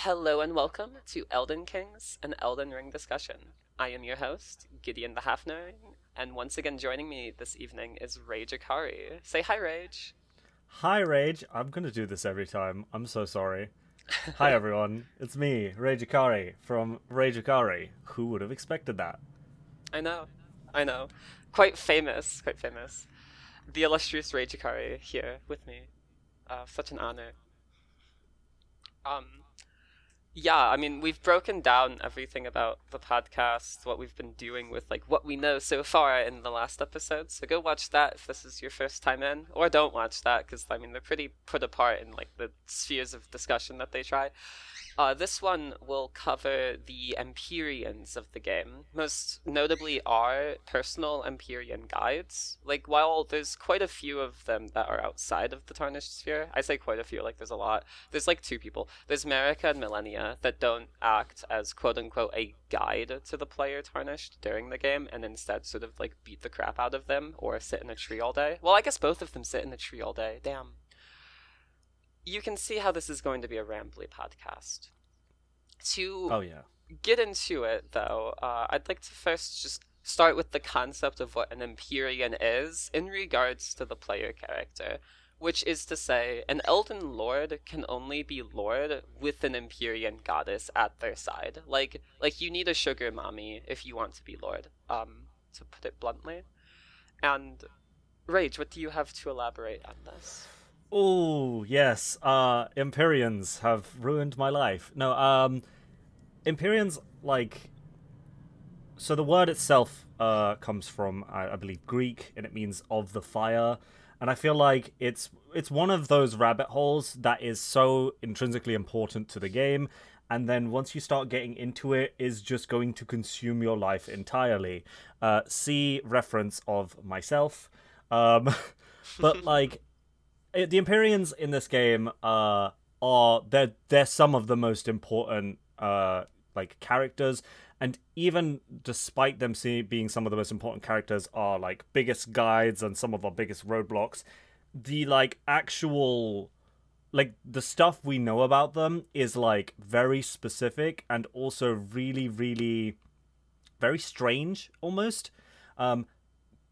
Hello and welcome to Elden Kings, an Elden Ring discussion. I am your host, Gideon the Half-Gnome, and once again joining me this evening is Rage Akari. Say hi, Rage. Hi, Rage. I'm gonna do this every time. I'm so sorry. Hi, everyone. It's me, Rage Akari, from Rage Akari. Who would have expected that? I know, I know. Quite famous, quite famous. The illustrious Rage Akari here with me. Such an honor. Um, Yeah, I mean, we've broken down everything about the podcast, what we've been doing with, like, what we know so far in the last episode. So go watch that if this is your first time in, or don't watch that, because, I mean, they're pretty put apart in, like, the spheres of discussion that they try. This one will cover the Empyreans of the game, most notably our personal Empyrean guides. Like, while there's quite a few of them that are outside of the Tarnished sphere, I say quite a few, like, there's a lot. There's, like, two people. There's Marika and Millennia that don't act as, quote-unquote, a guide to the player Tarnished during the game, and instead sort of, like, beat the crap out of them, or sit in a tree all day. Well, I guess both of them sit in a tree all day. Damn. You can see how this is going to be a rambly podcast. To Oh, yeah. get into it, though, I'd like to first just start with the concept of what an Empyrean is in regards to the player character, which is to say, an Elden Lord can only be Lord with an Empyrean goddess at their side. Like you need a sugar mommy if you want to be Lord, to put it bluntly. And Rage, what do you have to elaborate on this? Oh, yes. Empyreans have ruined my life. No, Empyreans, like... So the word itself comes from, I believe, Greek, and it means of the fire. And I feel like it's one of those rabbit holes that is so intrinsically important to the game, and then once you start getting into it, is just going to consume your life entirely. See reference of myself. But like, the Empyreans in this game are they're some of the most important like characters, and even despite them being some of the most important characters, are like biggest guides and some of our biggest roadblocks. The like actual like the stuff we know about them is like very specific and also really really very strange almost.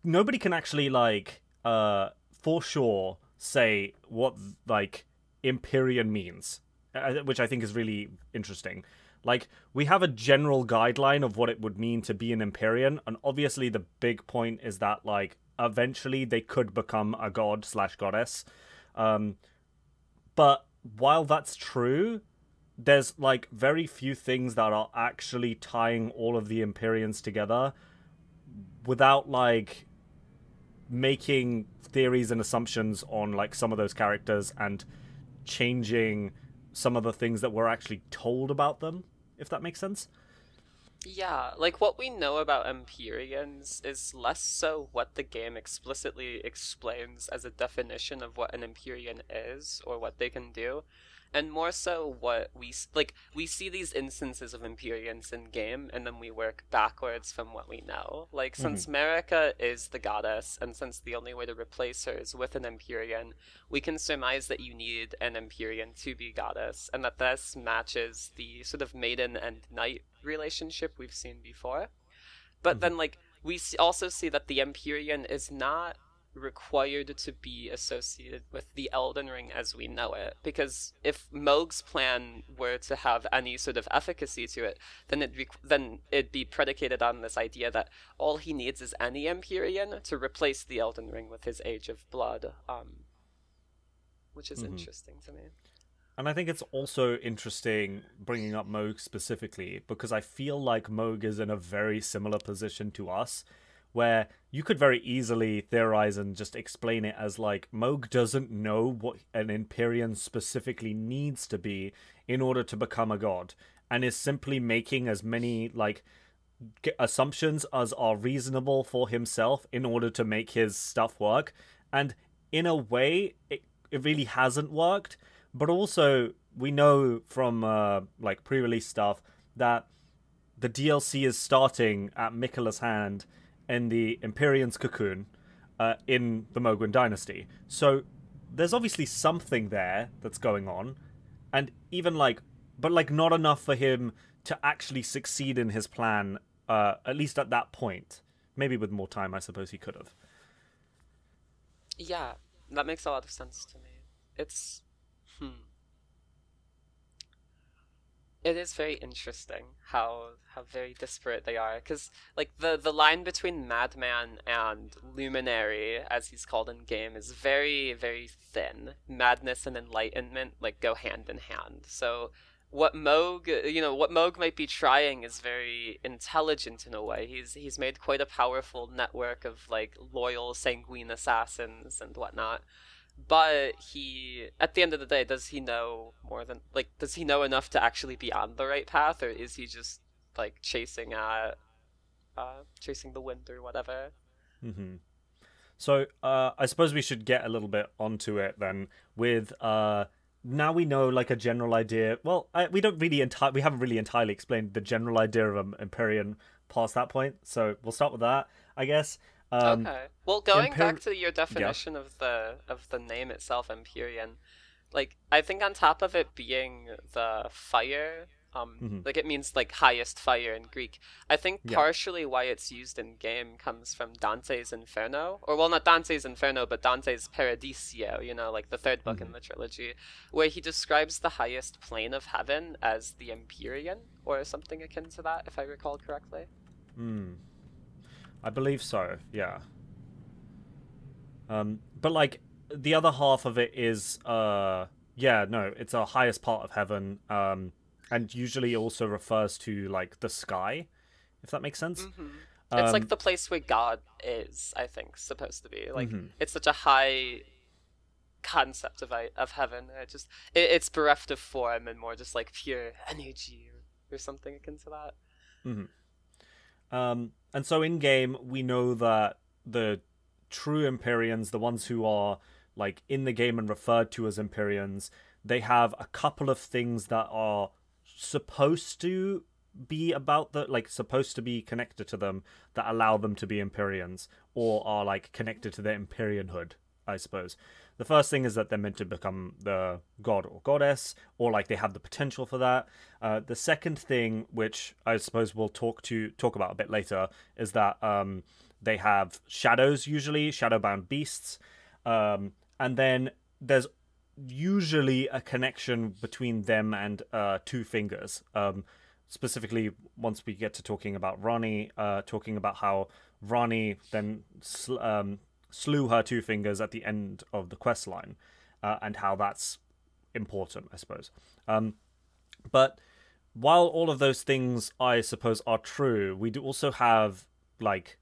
Nobody can actually like for sure say what like Empyrean means, which I think is really interesting. Like, we have a general guideline of what it would mean to be an Empyrean, and obviously the big point is that, like, eventually they could become a god slash goddess. But while that's true, there's, like, very few things that are actually tying all of the Empyreans together without, like, making theories and assumptions on, like, some of those characters and changing some of the things that we're actually told about them, if that makes sense. Yeah, like what we know about Empyreans is less so what the game explicitly explains as a definition of what an Empyrean is or what they can do, and more so what like we see these instances of Empyreans in game and then we work backwards from what we know. Like Mm-hmm. since Marika is the goddess and since the only way to replace her is with an Empyrean, we can surmise that you need an Empyrean to be goddess, and that this matches the sort of maiden and knight relationship we've seen before. But Mm-hmm. then, like, also see that the Empyrean is not required to be associated with the Elden Ring as we know it. Because if Mohg's plan were to have any sort of efficacy to it, then it'd be predicated on this idea that all he needs is any Empyrean to replace the Elden Ring with his Age of Blood, which is Mm-hmm. interesting to me. And I think it's also interesting bringing up Moog specifically because I feel like Moog is in a very similar position to us, where you could very easily theorize and just explain it as like Moog doesn't know what an Empyrean specifically needs to be in order to become a god, and is simply making as many like assumptions as are reasonable for himself in order to make his stuff work. And in a way, it really hasn't worked. But also, we know from like pre-release stuff that the DLC is starting at Miquella's hand in the Empyrean's cocoon in the Mogwin dynasty. So there's obviously something there that's going on, and even like but like not enough for him to actually succeed in his plan. At least at that point. Maybe with more time, I suppose he could have. Yeah, that makes a lot of sense to me. It's it is very interesting how very disparate they are, because like the line between madman and luminary, as he's called in game, is very very thin. Madness and enlightenment like go hand in hand. So what Moog might be trying is very intelligent in a way. He's made quite a powerful network of like loyal sanguine assassins and whatnot. But he, at the end of the day, does he know more than, like, does he know enough to actually be on the right path, or is he just like chasing the wind or whatever? Mm-hmm. So I suppose we should get a little bit onto it then. With now we know like a general idea. Well, we haven't really entirely explained the general idea of Empyrean past that point. So we'll start with that, I guess. Okay. Well, going Emper- back to your yeah. definition of the name itself, Empyrean, like I think on top of it being the fire, Mm-hmm. like it means like highest fire in Greek. I think Yeah. partially why it's used in game comes from Dante's Inferno, or well, not Dante's Inferno, but Dante's Paradiso. You know, like the third book in Mm-hmm. the trilogy, where he describes the highest plane of heaven as the Empyrean, or something akin to that, if I recall correctly. Mm. I believe so. Yeah. But like the other half of it is yeah, no, it's a highest part of heaven, and usually also refers to like the sky, if that makes sense. It's like Um the place where God is, I think, supposed to be. Like mhm. it's such a high concept of heaven. It's bereft of form and more just like pure energy or something akin to that. Mhm. And so in game we know that the true Empyreans, the ones who are like in the game and referred to as Empyreans, they have a couple of things that are supposed to be about the like supposed to be connected to them that allow them to be Empyreans or are like connected to their Empyreanhood, I suppose. The first thing is that they're meant to become the god or goddess, or like they have the potential for that. The second thing, which I suppose we'll talk about a bit later, is that they have shadows, usually shadowbound beasts, and then there's usually a connection between them and two fingers. Specifically, once we get to talking about Ranni, talking about how Ranni then slew her two fingers at the end of the quest line, and how that's important, I suppose. But while all of those things, I suppose, are true, we do also have like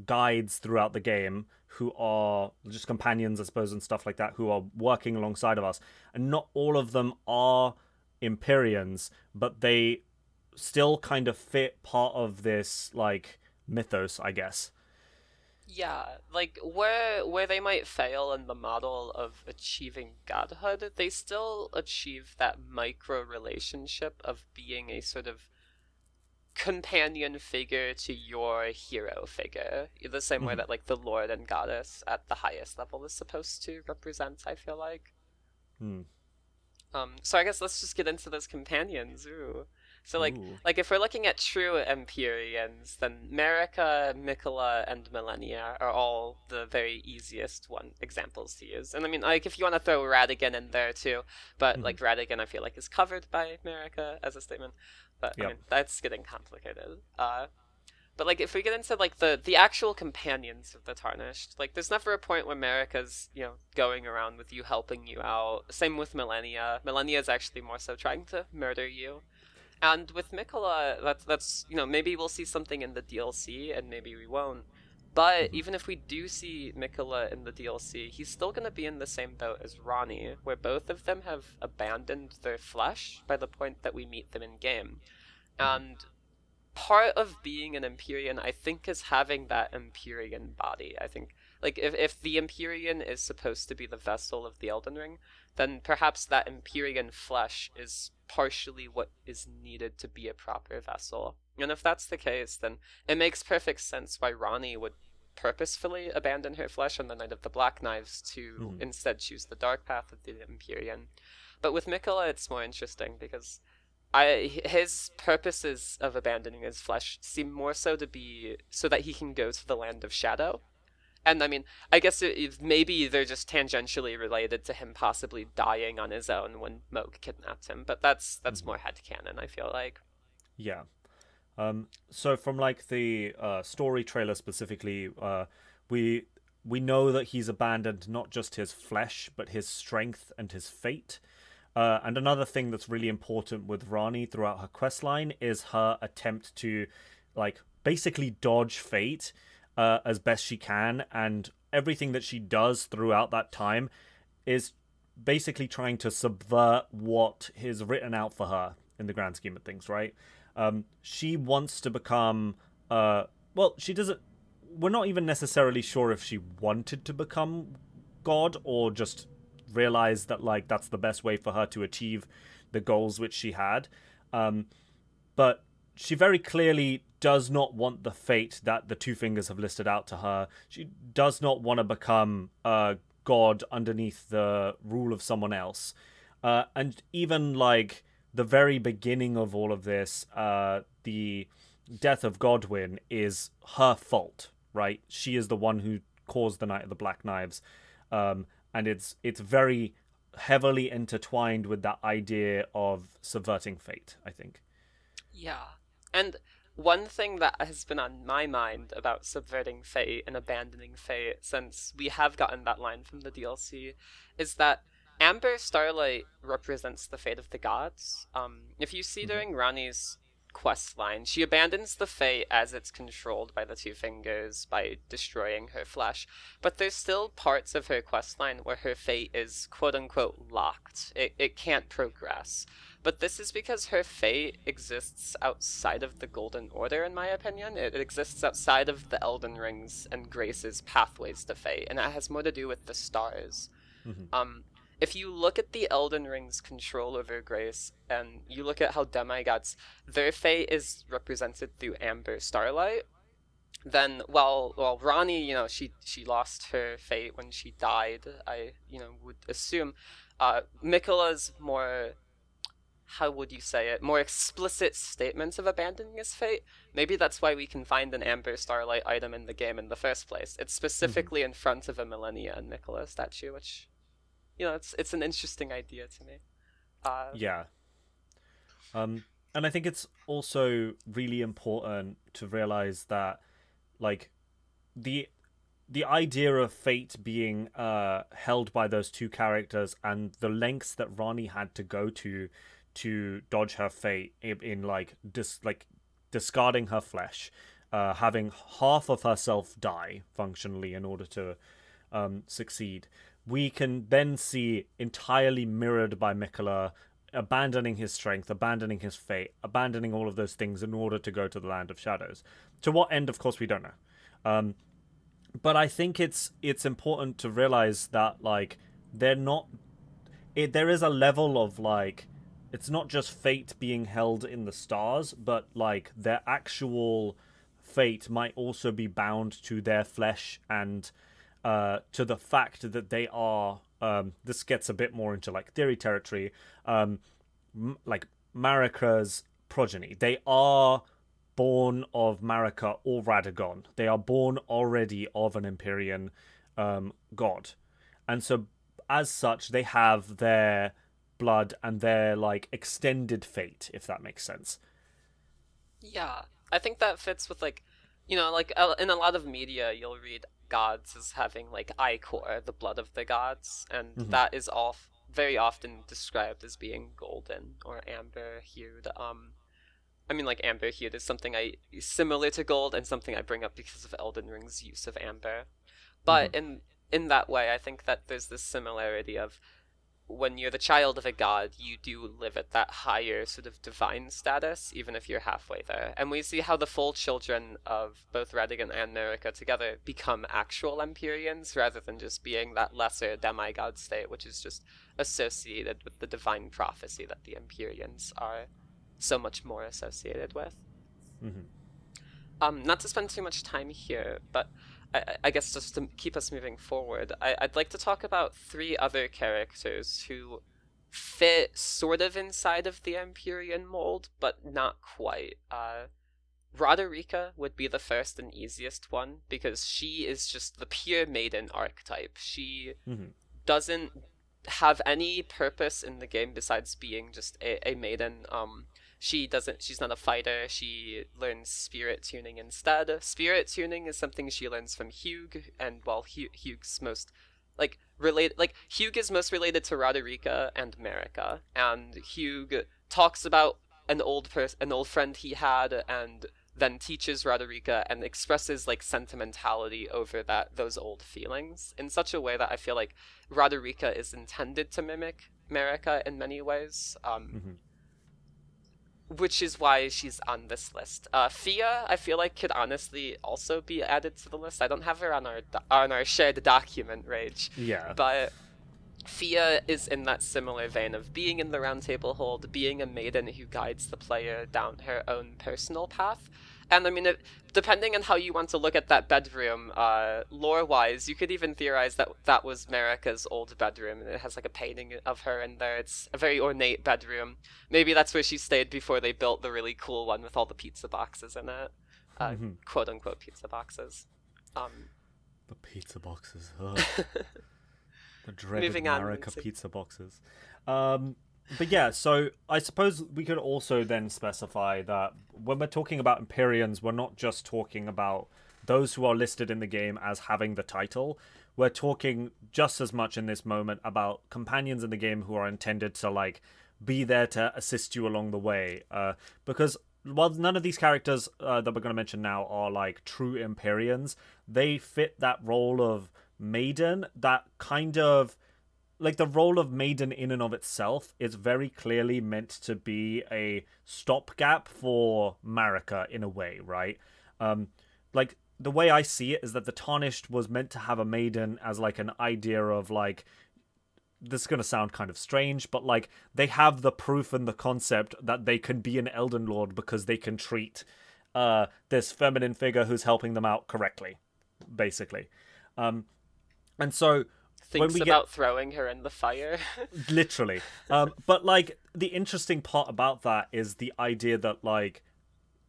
guides throughout the game who are just companions, I suppose, and stuff like that, who are working alongside of us. And not all of them are Empyreans, but they still kind of fit part of this like mythos, I guess. Yeah, like where they might fail in the model of achieving godhood, they still achieve that micro relationship of being a sort of companion figure to your hero figure, the same way Mm-hmm. that like the lord and goddess at the highest level is supposed to represent, I feel like. Mm. So I guess let's just get into those companions. Ooh. So Ooh. like if we're looking at true Empyreans, then Marika, Mikola, and Millennia are all the very easiest one examples to use. And I mean, like if you want to throw Radigan in there too, but Mm-hmm. like Radigan, I feel like is covered by Marika as a statement. But I Yep. mean, that's getting complicated. But like if we get into like the actual companions of the Tarnished, like there's never a point where Marika's, going around with you, helping you out. Same with Millennia. Millennia is actually more so trying to murder you. And with Mikola, that's maybe we'll see something in the DLC and maybe we won't. But Mm-hmm. even if we do see Mikola in the DLC, he's still gonna be in the same boat as Ranni, where both of them have abandoned their flesh by the point that we meet them in game. Mm-hmm. And part of being an Empyrean, I think, is having that Empyrean body. I think, like, if the Empyrean is supposed to be the vessel of the Elden Ring, then perhaps that Empyrean flesh is partially what is needed to be a proper vessel. And if that's the case, then it makes perfect sense why Ranni would purposefully abandon her flesh on the Night of the Black Knives to instead choose the dark path of the Empyrean. But with Mikola, it's more interesting because his purposes of abandoning his flesh seem more so to be so that he can go to the land of shadow. And I mean, I guess maybe they're just tangentially related to him possibly dying on his own when Moog kidnapped him, but that's more headcanon, I feel like. Yeah. So from like the story trailer specifically, we we know that he's abandoned not just his flesh, but his strength and his fate. And another thing that's really important with Ranni throughout her questline is her attempt to, like, basically dodge fate as best she can, and everything that she does throughout that time is basically trying to subvert what is written out for her in the grand scheme of things, right? She wants to become, well, she doesn't. We're not even necessarily sure if she wanted to become God or just realized that, like, that's the best way for her to achieve the goals which she had. But she very clearly does not want the fate that the Two Fingers have listed out to her. She does not want to become God underneath the rule of someone else. And even, like, the very beginning of all of this, the death of Godwyn is her fault, right? She is the one who caused the Night of the Black Knives. And it's very heavily intertwined with that idea of subverting fate, I think. Yeah. And one thing that has been on my mind about subverting fate and abandoning fate since we have gotten that line from the DLC is that Amber Starlight represents the fate of the gods. If you see during Ranni's quest line, she abandons the fate as it's controlled by the Two Fingers by destroying her flesh, but there's still parts of her quest line where her fate is quote-unquote locked. It can't progress. But this is because her fate exists outside of the Golden Order, in my opinion. It exists outside of the Elden Rings and Grace's pathways to fate, and it has more to do with the stars. If you look at the Elden Ring's control over Grace, and you look at how demigods, their fate is represented through Amber Starlight, then while Ranni, she lost her fate when she died, I, would assume, Miquella's more, how would you say it, more explicit statements of abandoning his fate. Maybe that's why we can find an Amber Starlight item in the game in the first place. It's specifically in front of a Millennia and Miquella statue, which, it's an interesting idea to me. Yeah. And I think it's also really important to realize that, like, the idea of fate being held by those two characters and the lengths that Ranni had to go to dodge her fate in discarding her flesh, having half of herself die functionally in order to succeed. We can then see entirely mirrored by Miquella abandoning his strength, abandoning his fate, abandoning all of those things in order to go to the Land of Shadows. To what end, of course, we don't know. But I think it's important to realize that, like, they're not. There is a level of, like, it's not just fate being held in the stars, but, like, their actual fate might also be bound to their flesh and to the fact that they are. This gets a bit more into, like, theory territory. Like Marika's progeny, they are born of Marika or Radagon. They are born already of an Empyrean god, and so as such, they have their blood and their, like, extended fate, if that makes sense. Yeah, I think that fits with, like, like in a lot of media, you'll read gods as having, like, ichor, the blood of the gods, and that is all very often described as being golden or amber hued. I mean, like, amber hued is something similar to gold and something I bring up because of Elden Ring's use of amber. But in that way, I think that there's this similarity of when you're the child of a god, you do live at that higher sort of divine status, even if you're halfway there. And we see how the full children of both Radagon and Marika together become actual Empyreans, rather than just being that lesser demigod state, which is just associated with the divine prophecy that the Empyreans are so much more associated with. Not to spend too much time here, but I guess just to keep us moving forward, I'd like to talk about three other characters who fit sort of inside of the Empyrean mold, but not quite. Roderica would be the first and easiest one because she is just the pure maiden archetype. She doesn't have any purpose in the game besides being just a maiden. She's not a fighter. She learns spirit tuning instead. Spirit tuning is something she learns from Hugh, and while Hugh's most Hugh is most related to Roderica and Marika, and Hugh talks about an old friend he had, and then teaches Roderica and expresses like sentimentality over those old feelings in such a way that I feel like Roderica is intended to mimic Marika in many ways. Which is why she's on this list. Fia, I feel like could honestly also be added to the list. I don't have her on our shared document, Rage. Yeah. But Fia is in that similar vein of being in the Round Table Hold, being a maiden who guides the player down her own personal path. And I mean, depending on how you want to look at that bedroom, lore-wise, you could even theorize that was Marika's old bedroom, and it has like a painting of her in there. It's a very ornate bedroom. Maybe that's where she stayed before they built the really cool one with all the pizza boxes in it. Quote-unquote pizza boxes. The pizza boxes. The dreaded Marika pizza boxes. But yeah, so I suppose we could also then specify that when we're talking about Empyreans, we're not just talking about those who are listed in the game as having the title. We're talking just as much in this moment about companions in the game who are intended to like be there to assist you along the way. Because while none of these characters that we're going to mention now are like true Empyreans, they fit that role of maiden that kind of... Like, the role of maiden in and of itself is very clearly meant to be a stopgap for Marika in a way, right? Like, the way I see it is that the Tarnished was meant to have a maiden as, like, an idea of, like... This is going to sound kind of strange, but, like, they have the proof and the concept that they can be an Elden Lord because they can treat this feminine figure who's helping them out correctly, basically. And so... Thinks about throwing her in the fire. Literally. But, like, the interesting part about that is the idea that, like,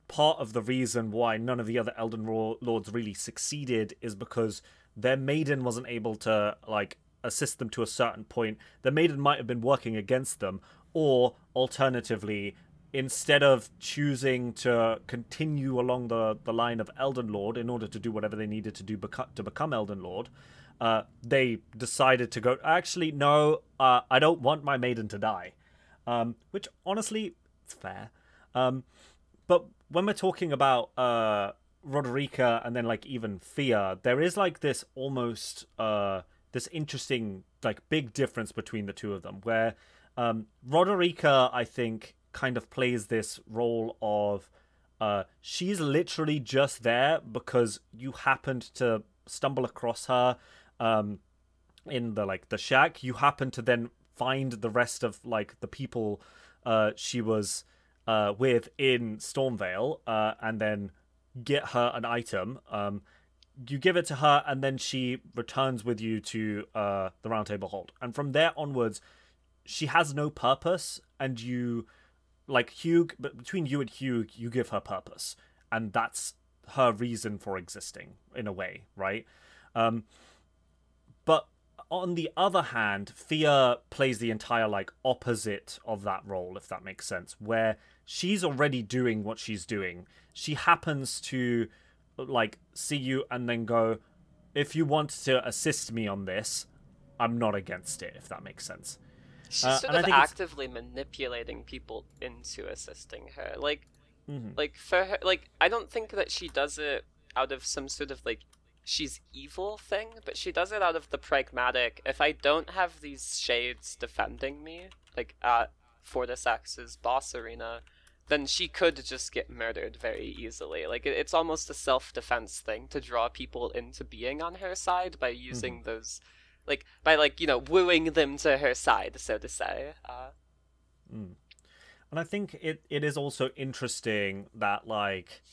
part of the reason why none of the other Elden Lords really succeeded is because their maiden wasn't able to, like, assist them to a certain point. The maiden might have been working against them, or, alternatively, instead of choosing to continue along the line of Elden Lord in order to do whatever they needed to do to become Elden Lord... they decided to go, actually, no, I don't want my maiden to die. Which, honestly, it's fair. But when we're talking about Roderica and then, like, even Fia, there is, like, this almost, this interesting, like, big difference between the two of them, where Roderica, I think, kind of plays this role of she's literally just there because you happened to stumble across her in the shack. You happen to then find the rest of like the people she was with in Stormvale and then get her an item. You give it to her and then she returns with you to the Round Table Hold, and from there onwards she has no purpose, and you like Hugh, but between you and Hugh you give her purpose, and that's her reason for existing in a way, right? But on the other hand, Fia plays the entire, like, opposite of that role, if that makes sense, where she's already doing what she's doing. She happens to, like, see you and then go, if you want to assist me on this, I'm not against it, if that makes sense. She's sort of actively manipulating people into assisting her. Like, like, for her, like, I don't think that she does it out of some sort of, like, she's evil thing, but she does it out of the pragmatic, if I don't have these shades defending me, like at Fortisex's boss arena, then she could just get murdered very easily. Like, it's almost a self-defense thing to draw people into being on her side by using those, like, by, like, you know, wooing them to her side, so to say. And I think it is also interesting that, like,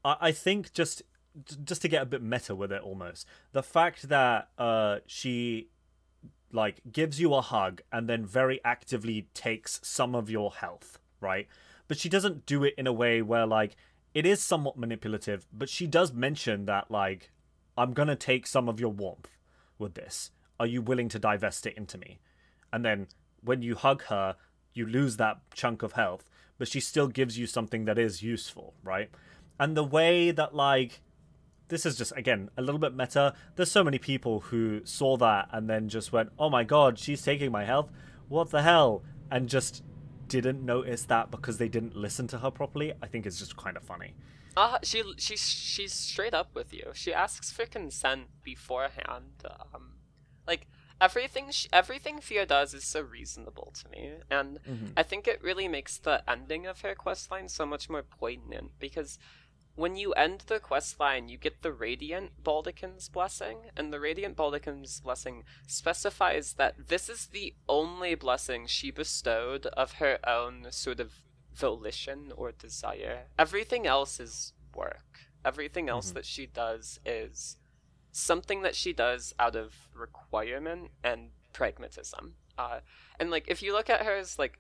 I think just to get a bit meta with it almost, the fact that she like gives you a hug and then very actively takes some of your health, right? But she doesn't do it in a way where like it is somewhat manipulative, but she does mention that like I'm gonna take some of your warmth with this. Are you willing to divest it into me? And then when you hug her, you lose that chunk of health, but she still gives you something that is useful, right? And the way that like this is just again a little bit meta. There's so many people who saw that and then just went, "Oh my god, she's taking my health. What the hell?" and just didn't notice that because they didn't listen to her properly. I think it's just kind of funny. She's straight up with you. She asks for consent beforehand. Like everything Fia does is so reasonable to me, and I think it really makes the ending of her questline so much more poignant because when you end the questline, you get the Radiant Baldecin's blessing, and the Radiant Baldecin's blessing specifies that this is the only blessing she bestowed of her own sort of volition or desire. Everything else is work. Everything else that she does is something that she does out of requirement and pragmatism. And like if you look at her as like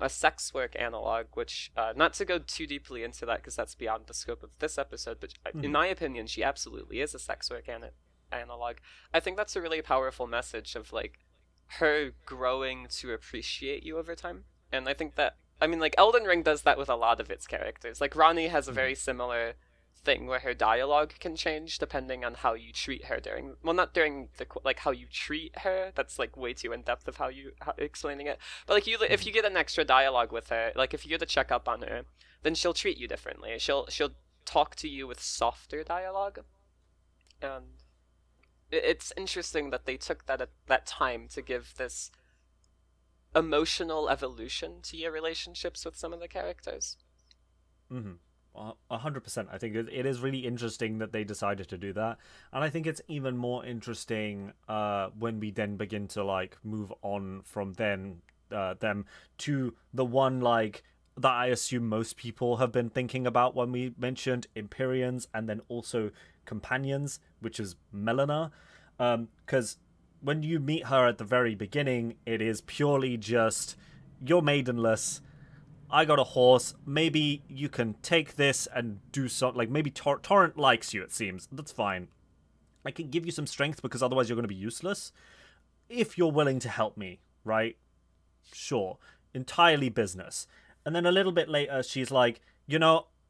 a sex work analog, which not to go too deeply into that because that's beyond the scope of this episode, but in my opinion, she absolutely is a sex work analog. I think that's a really powerful message of like her growing to appreciate you over time, and I think that like Elden Ring does that with a lot of its characters. Like Ranni has a very similar thing where her dialogue can change depending on how you treat her not during the like how you treat her. That's like way too in depth of how explaining it. But like if you get an extra dialogue with her, like if you get to check up on her, then she'll treat you differently. She'll talk to you with softer dialogue, and it's interesting that they took that time to give this emotional evolution to your relationships with some of the characters. 100%. I think it is really interesting that they decided to do that, and I think it's even more interesting when we then begin to like move on from them to the one like that I assume most people have been thinking about when we mentioned Empyreans and then also companions, which is Melina, because when you meet her at the very beginning, it is purely just you're maidenless. I got a horse. Maybe you can take this and do something. Like maybe Torrent likes you. It seems that's fine. I can give you some strength because otherwise you're going to be useless. If you're willing to help me, right? Sure, entirely business. And then a little bit later, she's like,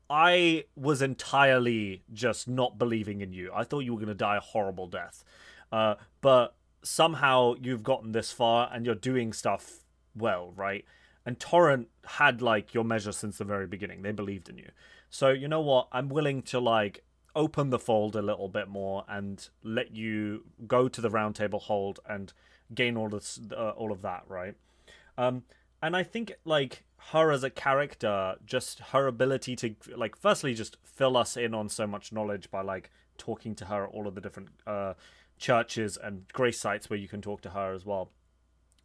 I was entirely just not believing in you. I thought you were going to die a horrible death, but somehow you've gotten this far and you're doing stuff well, right? And Torrent had like your measure since the very beginning. They believed in you. So you know what? I'm willing to like open the fold a little bit more and let you go to the round table hold and gain all of that, right? And I think like her as a character, just her ability to like firstly just fill us in on so much knowledge by like talking to her at all of the different churches and grace sites where you can talk to her as well.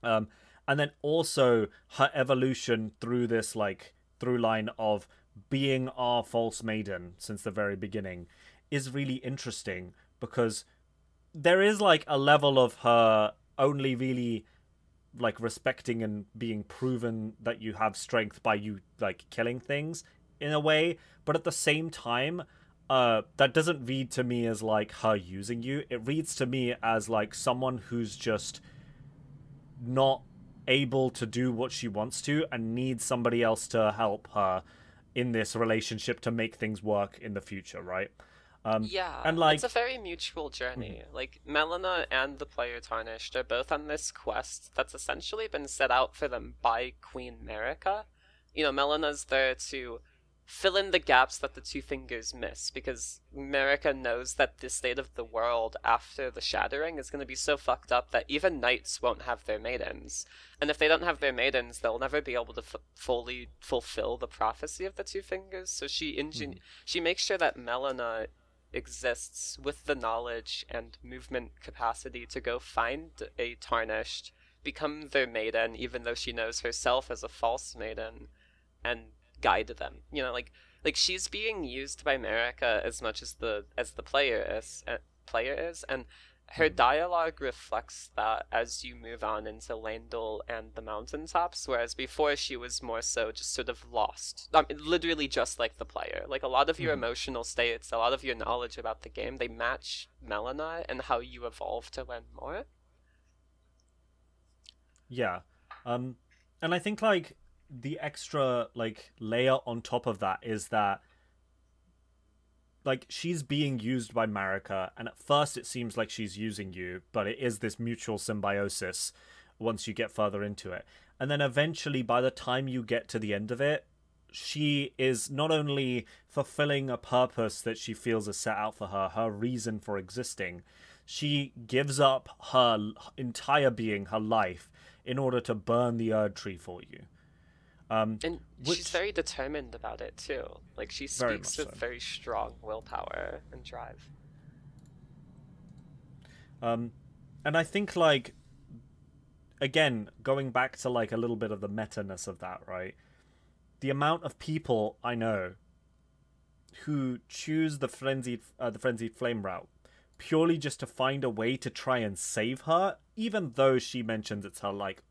And then also her evolution through this like through line of being our false maiden since the very beginning is really interesting because there is like a level of her only really like respecting and being proven that you have strength by you like killing things in a way, but at the same time that doesn't read to me as like her using you. It reads to me as like someone who's just not able to do what she wants to and needs somebody else to help her in this relationship to make things work in the future, right? Yeah, and like it's a very mutual journey. Like Melina and the Player Tarnished are both on this quest that's essentially been set out for them by Queen Marika. Melina's there to fill in the gaps that the Two Fingers miss, because Marika knows that the state of the world after the Shattering is going to be so fucked up that even knights won't have their maidens. And if they don't have their maidens, they'll never be able to fully fulfill the prophecy of the Two Fingers. So she makes sure that Melina exists with the knowledge and movement capacity to go find a Tarnished, become their maiden, even though she knows herself as a false maiden, and guide them. Like she's being used by Marika as much as the player is, and her dialogue reflects that as you move on into Landel and the mountaintops, whereas before she was more so just sort of lost. Literally just like the player. Like a lot of your emotional states, a lot of your knowledge about the game, they match Melina and how you evolve to learn more. Yeah. And I think like the extra like layer on top of that is that like she's being used by Marika, and at first it seems like she's using you, but it is this mutual symbiosis once you get further into it. And then eventually, by the time you get to the end of it, she is not only fulfilling a purpose that she feels is set out for her, her reason for existing, she gives up her entire being, her life, in order to burn the Erd Tree for you. And she's very determined about it too. Like she speaks with very strong willpower and drive. And I think like again, going back to like a little bit of the meta-ness of that, right? The amount of people I know who choose the frenzied flame route purely just to find a way to try and save her, even though she mentions it's her like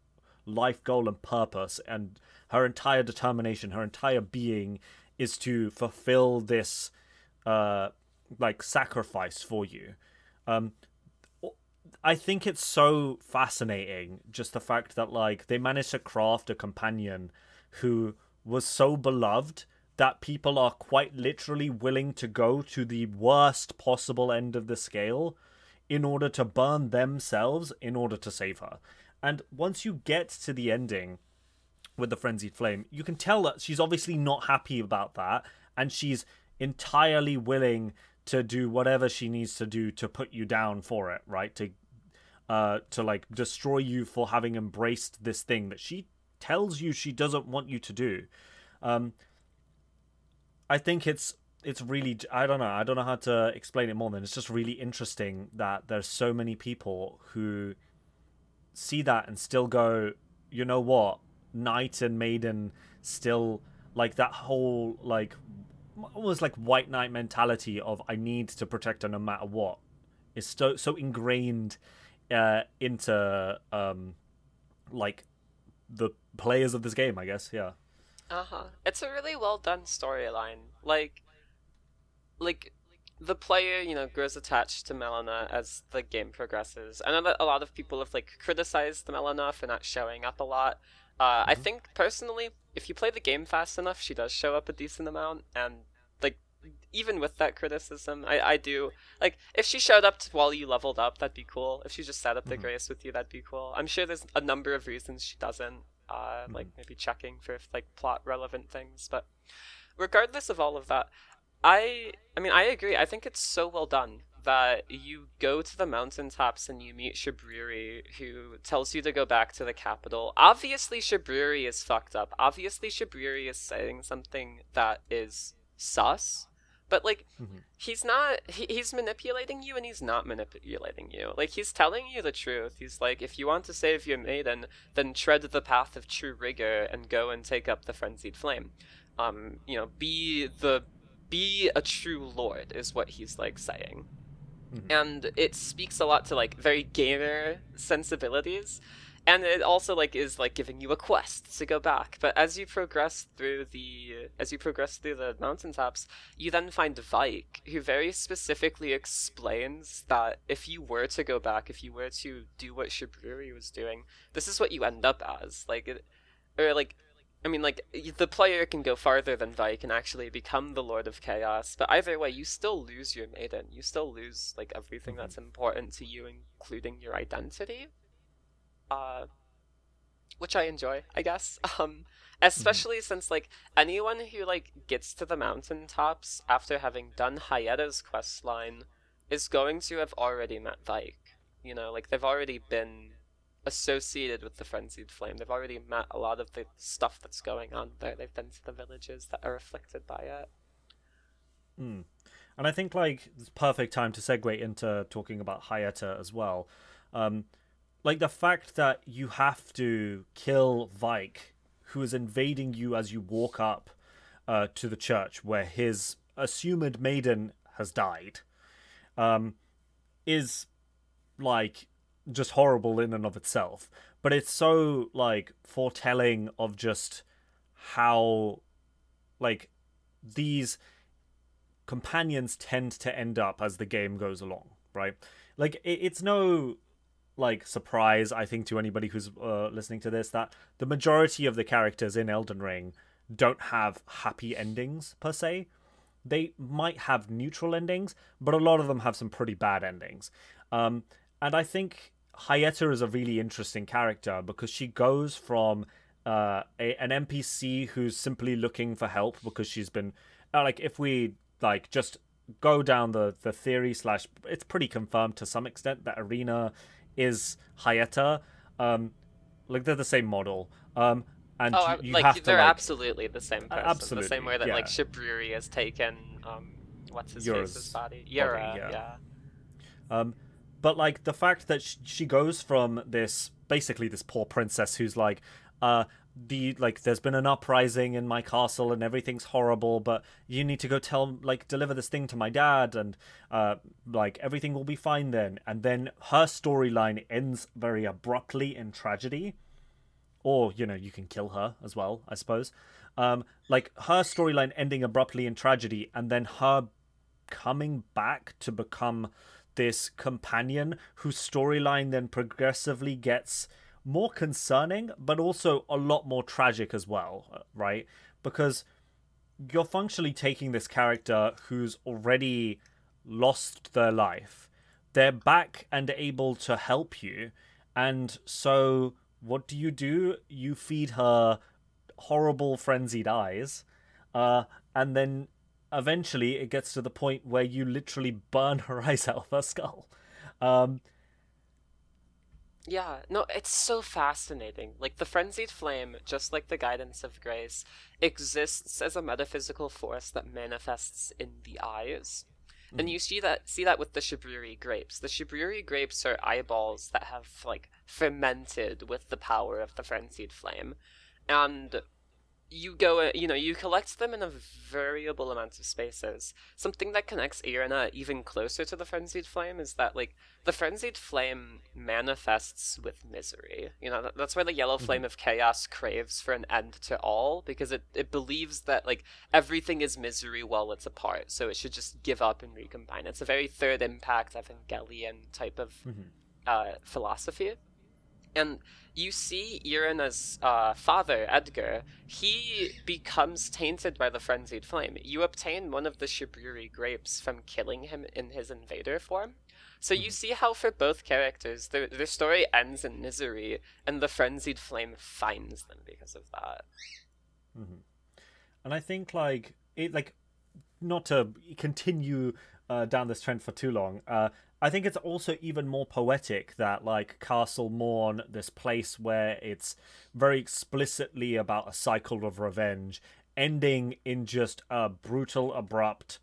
life goal and purpose, and her entire determination, her entire being is to fulfill this like sacrifice for you. I think it's so fascinating, just the fact that like they managed to craft a companion who was so beloved that people are quite literally willing to go to the worst possible end of the scale in order to burn themselves in order to save her. And once you get to the ending with the Frenzied Flame, you can tell that she's obviously not happy about that, and she's entirely willing to do whatever she needs to do to put you down for it, right? To like destroy you for having embraced this thing that she tells you she doesn't want you to do. I think it's really, I don't know how to explain it more than it's just really interesting that there's so many people who see that and still go, you know what, knight and maiden still, like that whole like almost like white knight mentality of I need to protect her no matter what is so ingrained into like the players of this game, I guess. Yeah. It's a really well done storyline. Like the player, you know, grows attached to Melina as the game progresses. I know that a lot of people have like criticized Melina for not showing up a lot. I think personally, if you play the game fast enough, she does show up a decent amount, and like even with that criticism, I do like if she showed up while you leveled up, that'd be cool. If she just sat up the grace with you, that'd be cool. I'm sure there's a number of reasons she doesn't. Like maybe checking for like plot relevant things, but regardless of all of that, I mean I agree. I think it's so well done that you go to the mountaintops and you meet Shabriri, who tells you to go back to the capital. Obviously Shabriri is fucked up. Obviously Shabriri is saying something that is sus. But like he's not he's manipulating you, and he's not manipulating you. Like he's telling you the truth. He's like, if you want to save your maiden, then tread the path of true rigor and go and take up the frenzied flame. You know, be a true lord is what he's like saying. And it speaks a lot to like very gamer sensibilities, and it also like is like giving you a quest to go back. But as you progress through the mountaintops, you then find Vike, who very specifically explains that if you were to go back, if you were to do what Shabriri was doing, this is what you end up as. The player can go farther than Vike and actually become the Lord of Chaos, but either way, you still lose your maiden. You still lose like everything that's important to you, including your identity. Which I enjoy, I guess. Especially since like anyone who like gets to the mountaintops after having done Hayeta's quest line is going to have already met Vike. You know, like they've already been associated with the frenzied flame. They've already met a lot of the stuff that's going on there. They've been to the villages that are afflicted by it. And I think like it's perfect time to segue into talking about Hayeta as well. Like the fact that you have to kill Vike, who is invading you as you walk up to the church where his assumed maiden has died, is like just horrible in and of itself, but it's so like foretelling of just how like these companions tend to end up as the game goes along, right? Like it's no like surprise, I think, to anybody who's listening to this, that the majority of the characters in Elden Ring don't have happy endings per se. They might have neutral endings, but a lot of them have some pretty bad endings. And I think Hyetta is a really interesting character because she goes from an NPC who's simply looking for help because she's been like, if we like just go down the theory slash, it's pretty confirmed to some extent that Arena is Hyetta. Like they're the same model. And you like have to they're like absolutely the same person. absolutely, The same way that yeah. like Shibruri has taken what's his Yura's face's body? body, Yura, yeah. But like the fact that she goes from this basically this poor princess who's like, there's been an uprising in my castle and everything's horrible, but you need to go deliver this thing to my dad, and like everything will be fine then. And then her storyline ends very abruptly in tragedy, or you can kill her as well, I suppose. Like her storyline ending abruptly in tragedy, and then her coming back to become this companion whose storyline then progressively gets more concerning, but also a lot more tragic as well, right? Because you're functionally taking this character who's already lost their life. They're back and able to help you. And so what do? You feed her horrible frenzied eyes. And then eventually it gets to the point where you literally burn her eyes out of her skull. Yeah, no, it's so fascinating. Like the frenzied flame, just like the guidance of grace, exists as a metaphysical force that manifests in the eyes. And you see that with the Shibriri grapes. The Shibriri grapes are eyeballs that have like fermented with the power of the frenzied flame. And you collect them in a variable amount of spaces. Something that connects Irina even closer to the frenzied flame is that like the frenzied flame manifests with misery. That's why the yellow flame of chaos craves for an end to all, because it believes that like everything is misery while it's apart, so it should just give up and recombine. It's a very third impact Evangelion type of philosophy. And you see Irina's father, Edgar, he becomes tainted by the frenzied flame. You obtain one of the Shibriri grapes from killing him in his invader form. So you see how for both characters, their story ends in misery, and the frenzied flame finds them because of that. And I think like it, like not to continue down this trend for too long. I think it's also even more poetic that like Castle Morn, this place where it's very explicitly about a cycle of revenge, ending in just a brutal, abrupt.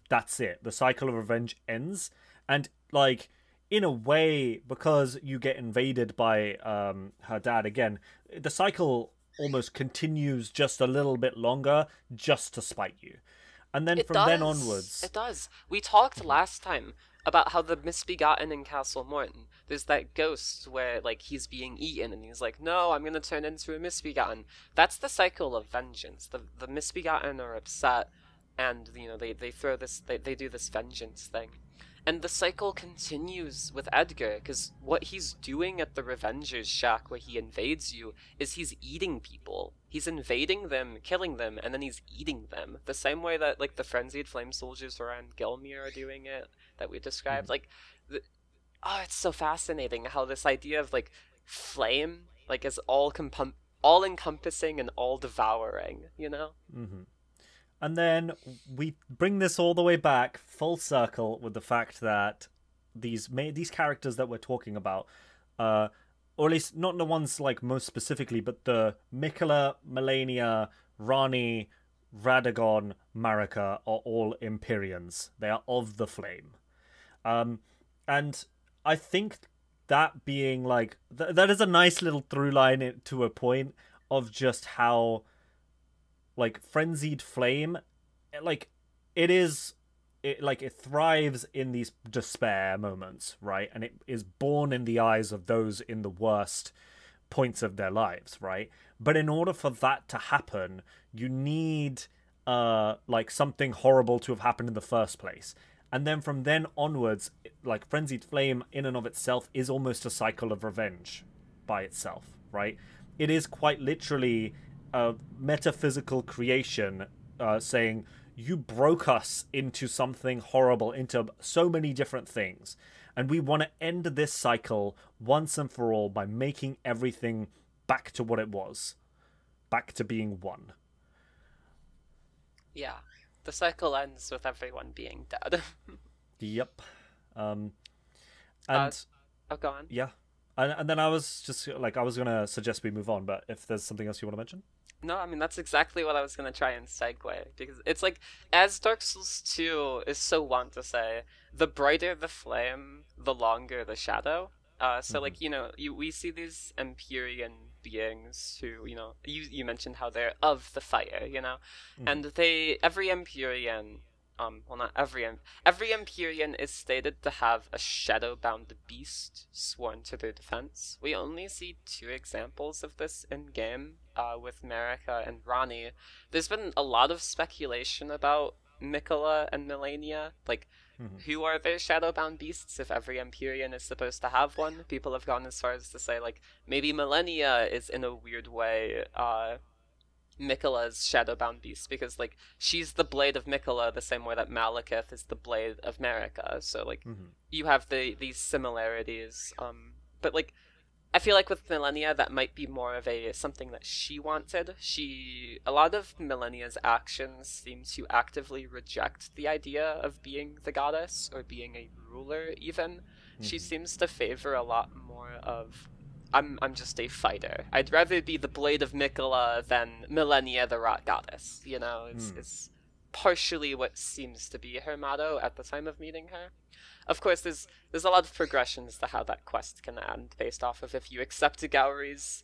That's it. The cycle of revenge ends, and like in a way, because you get invaded by her dad again, the cycle almost continues just a little bit longer, just to spite you. And then then onwards, it does. We talked last time about how the misbegotten in Castle Morton, there's that ghost where like he's being eaten and he's like, no, I'm gonna turn into a misbegotten. That's the cycle of vengeance. The misbegotten are upset, and they throw this, they do this vengeance thing. And the cycle continues with Edgar, because what he's doing at the Revenger's shack where he invades you is he's eating people. He's invading them, killing them, and then he's eating them. The same way that like the frenzied flame soldiers around Gilmere are doing it, that we described. Like, it's so fascinating how this idea of like flame like is all encompassing and all devouring. And then we bring this all the way back full circle with the fact that these characters that we're talking about, or at least not the ones like most specifically, but the Miquella, Melania, Ranni, Radagon, Marika are all Empyreans. They are of the flame. And I think that being like that is a nice little through line to a point of just how like frenzied flame, like it is it thrives in these despair moments, right? And it is born in the eyes of those in the worst points of their lives, right? But in order for that to happen, you need like something horrible to have happened in the first place. And then from then onwards, like Frenzied Flame in and of itself is almost a cycle of revenge by itself, right? It is quite literally a metaphysical creation saying, you broke us into something horrible, into so many different things. And we want to end this cycle once and for all by making everything back to what it was. Back to being one. Yeah. The cycle ends with everyone being dead. Yep. And oh, go on. yeah. And then I was just like, I was going to suggest we move on, but if there's something else you want to mention? No, I mean, that's exactly what I was going to try and segue. Because it's like, as Dark Souls 2 is so wont to say, the brighter the flame, the longer the shadow. So, like, you know, we see these Empyrean beings who, you know, you mentioned how they're of the fire, you know? And every Empyrean, well, not every Empyrean is stated to have a shadow-bound beast sworn to their defense. We only see 2 examples of this in-game, with Marika and Ranni. There's been a lot of speculation about Miquella and Melania, like, who are their shadow-bound beasts if every Empyrean is supposed to have one? People have gone as far as to say, like, maybe Melania is in a weird way, Miquella's shadow-bound beast, because, like, she's the blade of Miquella the same way that Malekith is the blade of Marika, so, like, you have these similarities, but, like, I feel like with Millennia, that might be more of something that she wanted. A lot of Millennia's actions seem to actively reject the idea of being the goddess, or being a ruler, even. She seems to favor a lot more of, I'm just a fighter. I'd rather be the blade of Miquella than Millennia the rot goddess. You know, it's partially what seems to be her motto at the time of meeting her. Of course, there's a lot of progressions to how that quest can end, based off of if you accept Gauri's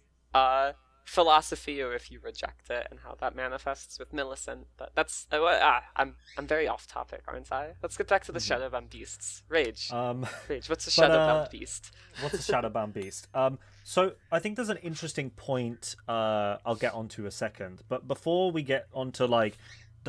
philosophy or if you reject it, and how that manifests with Millicent. But that's I'm very off topic, aren't I? Let's get back to the Shadowbound beasts. Rage. Rage. What's a Shadowbound beast? What's a Shadowbound beast? So I think there's an interesting point I'll get onto a second, but before we get onto like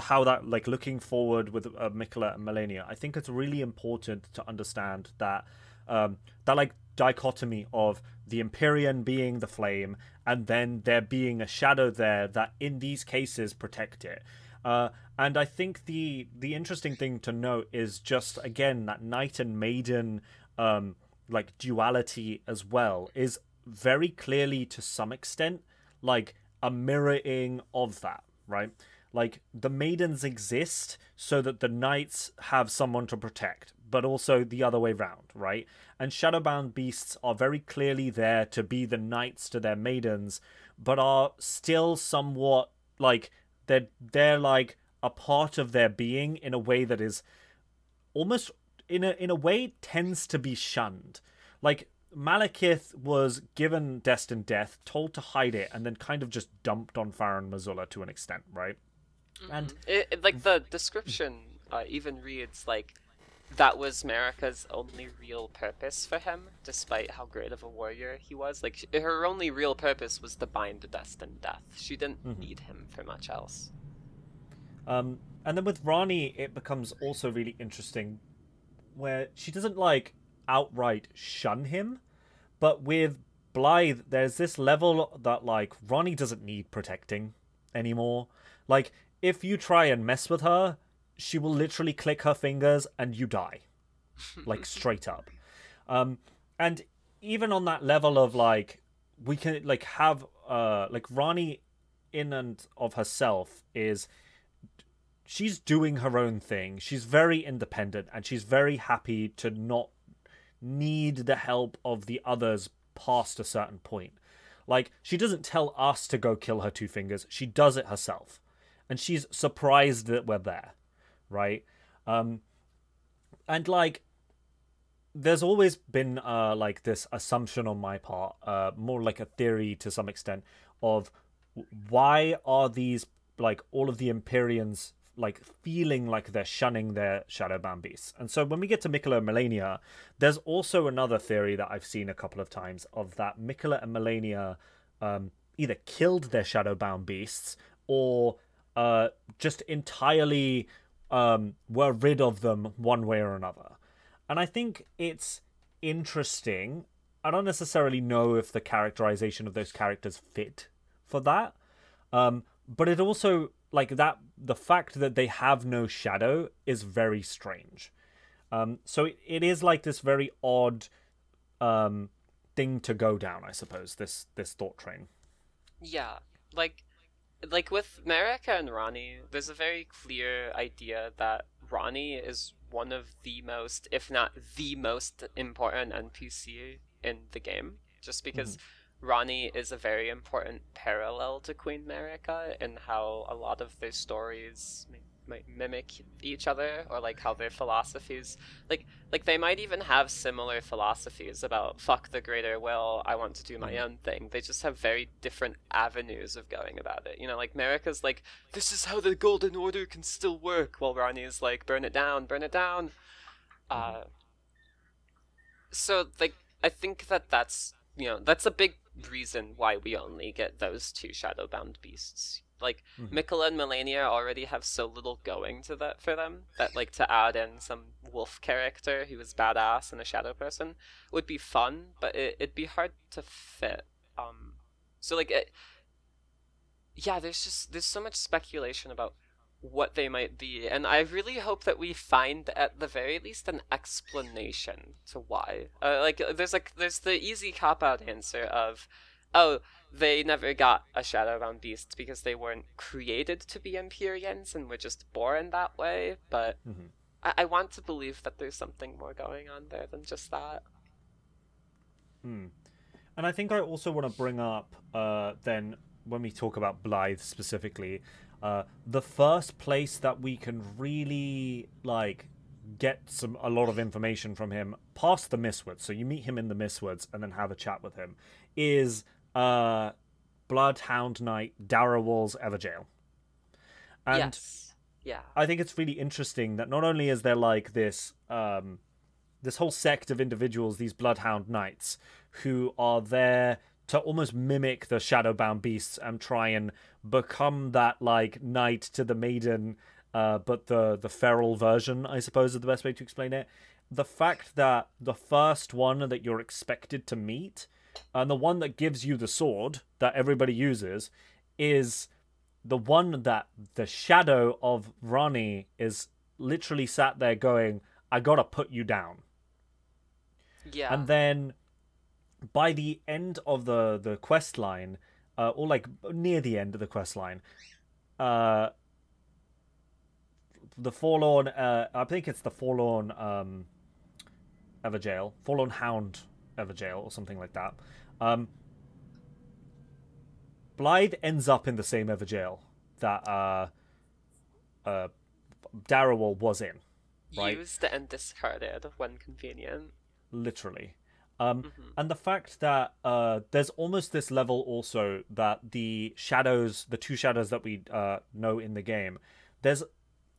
how that, like, looking forward with Miquella and Melania, I think it's really important to understand that that, like, dichotomy of the Empyrean being the flame and then there being a shadow there that in these cases protect it. And I think the interesting thing to note is just, again, that knight and maiden like duality as well is very clearly, to some extent, like a mirroring of that, right? Like, the maidens exist so that the knights have someone to protect, but also the other way round, right? And Shadowbound beasts are very clearly there to be the knights to their maidens, but are still somewhat, like, they're like a part of their being in a way that is almost, in a way, tends to be shunned. Like, Malekith was given destined death, told to hide it, and then kind of just dumped on Farron Mazula to an extent, right? And like, the description even reads like that was Marika's only real purpose for him, despite how great of a warrior he was. Like, her only real purpose was to bind destined death. She didn't need him for much else. And then with Ranni, it becomes also really interesting, where she doesn't, like, outright shun him, but with Blythe, there's this level that, like, Ranni doesn't need protecting anymore. Like, if you try and mess with her, she will literally click her fingers and you die. Like, straight up. And even on that level of, like, we can, like, have, like, Ranni in and of herself is, she's doing her own thing. She's very independent and she's very happy to not need the help of the others past a certain point. Like, she doesn't tell us to go kill her 2 fingers. She does it herself. And she's surprised that we're there, right? And, like, there's always been, like, this assumption on my part, more like a theory to some extent, of why are these, like, all of the Empyreans like feeling like they're shunning their shadowbound beasts. And so when we get to Miquella and Melania, there's also another theory that I've seen a couple of times of that Miquella and Melania either killed their shadowbound beasts or just entirely were rid of them one way or another. And I think it's interesting. I don't necessarily know if the characterization of those characters fit for that. But it also, like, that the fact that they have no shadow is very strange. So it is like this very odd thing to go down, I suppose, this thought train. Yeah, like with Marika and Ranni, there's a very clear idea that Ranni is one of the most, if not the most important NPC in the game, just because Ranni is a very important parallel to Queen Marika in how a lot of their stories might mimic each other, or like how their philosophies, like they might even have similar philosophies about fuck the greater will, I want to do my own thing. They just have very different avenues of going about it. You know, like Marika's like, this is how the Golden Order can still work, while Ranni's like, burn it down, burn it down. So like I think that's, you know, that's a big reason why we only get those two shadowbound beasts. Like Miquella and Melania already have so little going to that for them that like to add in some wolf character who is badass and a shadow person would be fun, but it'd be hard to fit. So like yeah, there's so much speculation about what they might be, and I really hope that we find at the very least an explanation to why. There's the easy cop out answer of, oh, they never got a shadowbound beast because they weren't created to be Empyreans and were just born that way. But I want to believe that there's something more going on there than just that. And I think I also want to bring up then when we talk about Blythe specifically, the first place that we can really like get a lot of information from him past the Mistwoods, so you meet him in the Mistwoods and then have a chat with him, is Bloodhound Knight Darawal's Everjail. And yes. Yeah. I think it's really interesting that not only is there like this this whole sect of individuals, these Bloodhound Knights, who are there to almost mimic the shadowbound beasts and try and become that like knight to the maiden, but the feral version, I suppose, is the best way to explain it. The fact that the first one that you're expected to meet, and the one that gives you the sword that everybody uses, is the one that the shadow of Ranni is literally sat there going, I gotta put you down. Yeah. And then by the end of the quest line, or like near the end of the quest line, the forlorn, I think it's the forlorn Everjail, forlorn hound Everjail, or something like that. Blythe ends up in the same Everjail that Darawal was in, right? Used and discarded when convenient. Literally. And the fact that there's almost this level also that the two shadows that we know in the game,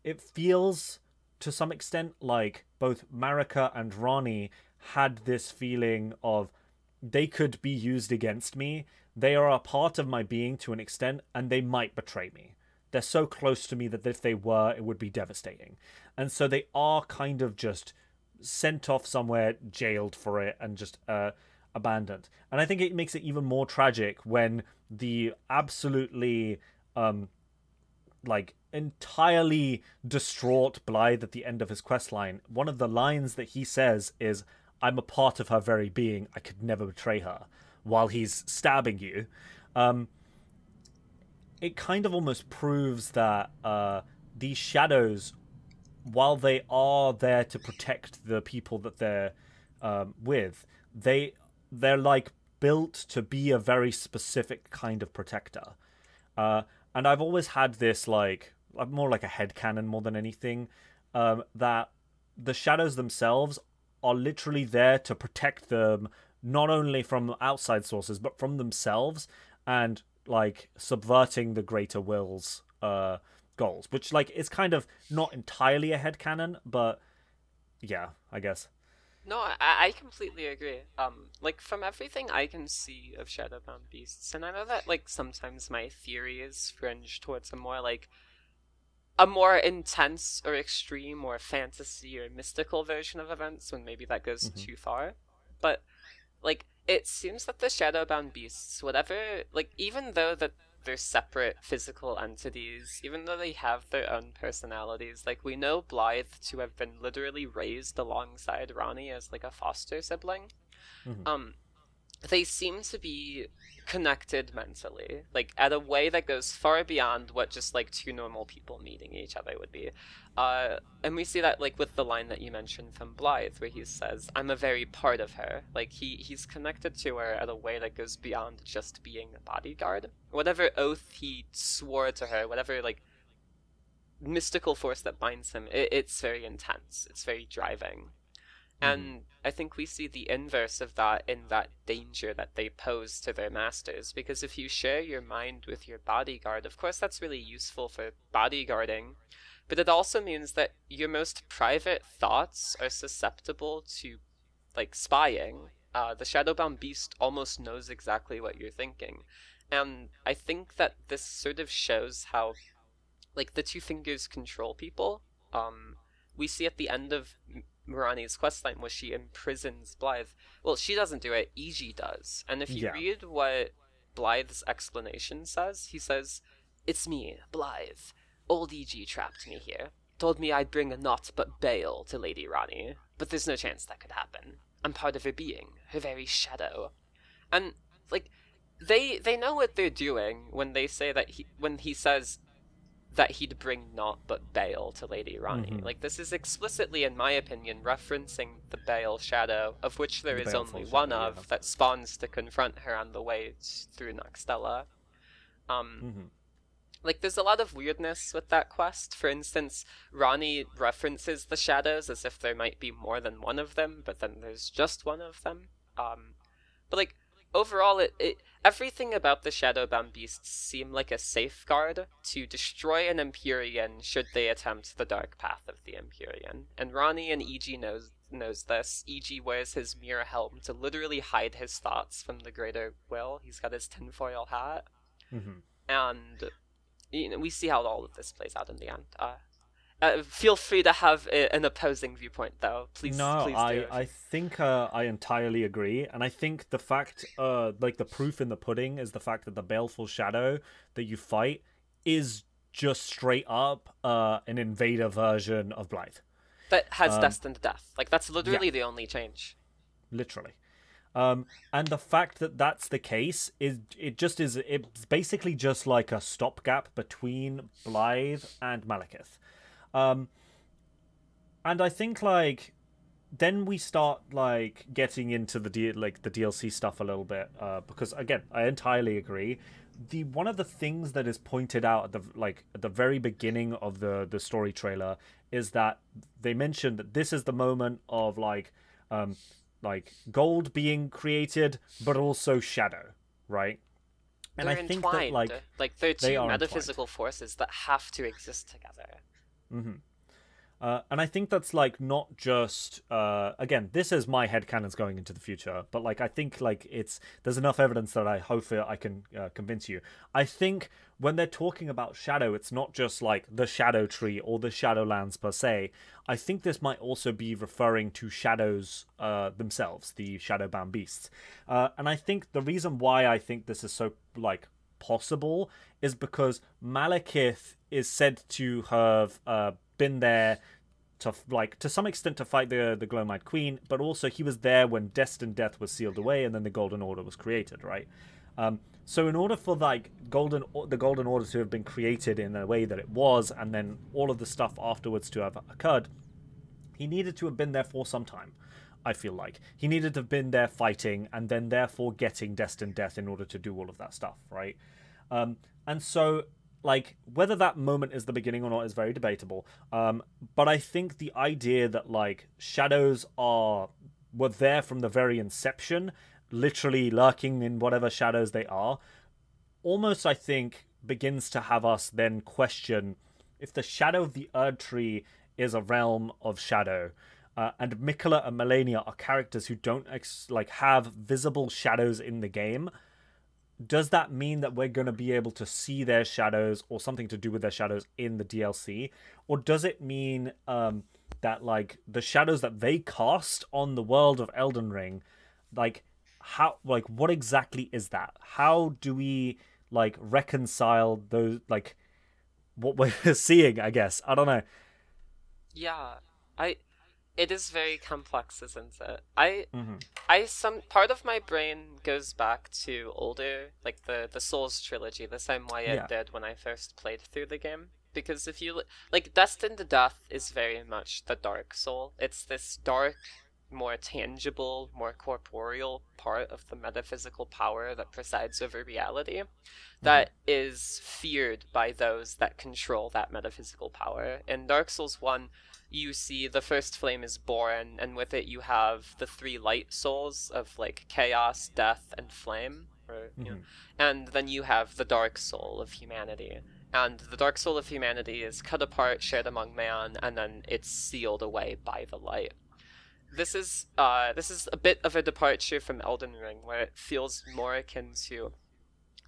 it feels to some extent like both Marika and Ranni had this feeling of they could be used against me. They are a part of my being to an extent, and they might betray me. They're so close to me that if they were, it would be devastating. And so they are kind of just sent off somewhere, jailed for it, and just abandoned. And I think it makes it even more tragic when the absolutely like entirely distraught Blythe at the end of his quest line, one of the lines that he says is, I'm a part of her very being, I could never betray her, while he's stabbing you. It kind of almost proves that these shadows, while they are there to protect the people that they're with, they're like built to be a very specific kind of protector. And I've always had this like more like a headcanon more than anything, that the shadows themselves are literally there to protect them not only from outside sources but from themselves, and like subverting the greater wills goals, which like is kind of not entirely a headcanon, but yeah, I guess. No, I completely agree. Like from everything I can see of Shadowbound Beasts, and I know that like sometimes my theories fringe towards a more intense or extreme or fantasy or mystical version of events when maybe that goes too far. But like it seems that the Shadowbound Beasts, whatever, like even though that they're separate physical entities, even though they have their own personalities, like we know Blythe to have been literally raised alongside Ranni as like a foster sibling. Mm-hmm. They seem to be connected mentally, like at a way that goes far beyond what just like two normal people meeting each other would be. And we see that like with the line that you mentioned from Blythe, where he says, "I'm a very part of her." Like he's connected to her at a way that goes beyond just being a bodyguard. Whatever oath he swore to her, whatever like mystical force that binds him, it's very intense. It's very driving. And I think we see the inverse of that in that danger that they pose to their masters. Because if you share your mind with your bodyguard, of course that's really useful for bodyguarding, but it also means that your most private thoughts are susceptible to, like, spying. The Shadowbound Beast almost knows exactly what you're thinking. And I think that this sort of shows how, like, the two fingers control people. We see at the end of Mirani's questline where she imprisons Blythe. Well, she doesn't do it, Iji does. And if you read what Blythe's explanation says, he says, "It's me, Blythe. Old Iji trapped me here. Told me I'd bring a naught but bale to Lady Ranni. But there's no chance that could happen. I'm part of her being, her very shadow." And, like, they know what they're doing when they say that when he says that he'd bring naught but bale to Lady Ranni. Like, this is explicitly, in my opinion, referencing the Bale shadow, of which there is only one of, that spawns to confront her on the way through Noxtella. Like, there's a lot of weirdness with that quest. For instance, Ranni references the shadows as if there might be more than one of them, but then there's just one of them. But, like, overall, everything about the Shadowbound Beasts seem like a safeguard to destroy an Empyrean should they attempt the dark path of the Empyrean. And Ranni and Iji knows this. Iji wears his mirror helm to literally hide his thoughts from the greater will. He's got his tinfoil hat. And we see how all of this plays out in the end. Feel free to have an opposing viewpoint, though. Please do. I think I entirely agree, and I think the fact, like the proof in the pudding, is the fact that the baleful shadow that you fight is just straight up an invader version of Blythe. That has destined death. Like, that's literally the only change. Literally. And the fact that that's the case it's basically just like a stopgap between Blythe and Malekith. And I think, like, then we start, like, getting into the DLC stuff a little bit, because, again, I entirely agree. One of the things that is pointed out at the very beginning of the story trailer is that they mentioned that this is the moment of, like gold being created, but also shadow, right? And I think that, like they're two metaphysical forces that have to exist together. And I think that's, like, not just again, this is my headcanons going into the future, but, like, I think, like, there's enough evidence that I hope I can convince you. I think when they're talking about shadow, it's not just like the shadow tree or the shadowlands per se. I think this might also be referring to shadows themselves, the shadowbound beasts. And I think the reason why I think this is so, like, possible is because Malekith is said to have been there to some extent to fight the Glowmite Queen, but also he was there when Destined Death was sealed away and then the Golden Order was created, right? So in order for, like, the Golden Order to have been created in the way that it was, and then all of the stuff afterwards to have occurred, he needed to have been there for some time. I feel like he needed to have been there fighting, and then therefore getting Destined Death in order to do all of that stuff, right? And so, like, whether that moment is the beginning or not is very debatable. But I think the idea that, like, shadows were there from the very inception, literally lurking in whatever shadows they are, almost, I think, begins to have us then question if the shadow of the Erd Tree is a realm of shadow, and Miquella and Malenia are characters who don't have visible shadows in the game, does that mean that we're going to be able to see their shadows or something to do with their shadows in the DLC? Or does it mean that like the shadows that they cast on the world of Elden Ring, what exactly is that? How do we like reconcile those, like what we're seeing, I guess? I don't know. Yeah, it is very complex, isn't it? Mm-hmm. Some part of my brain goes back to older, like the Souls trilogy, the same way it did when I first played through the game. Because if you like, Destined to Death is very much the Dark Soul. It's this dark, more tangible, more corporeal part of the metaphysical power that presides over reality, that is feared by those that control that metaphysical power. In Dark Souls 1, you see the first flame is born, and with it you have the three light souls of like chaos, death, and flame. And then you have the dark soul of humanity. And the dark soul of humanity is cut apart, shared among man, and then it's sealed away by the light. This is a bit of a departure from Elden Ring, where it feels more akin to,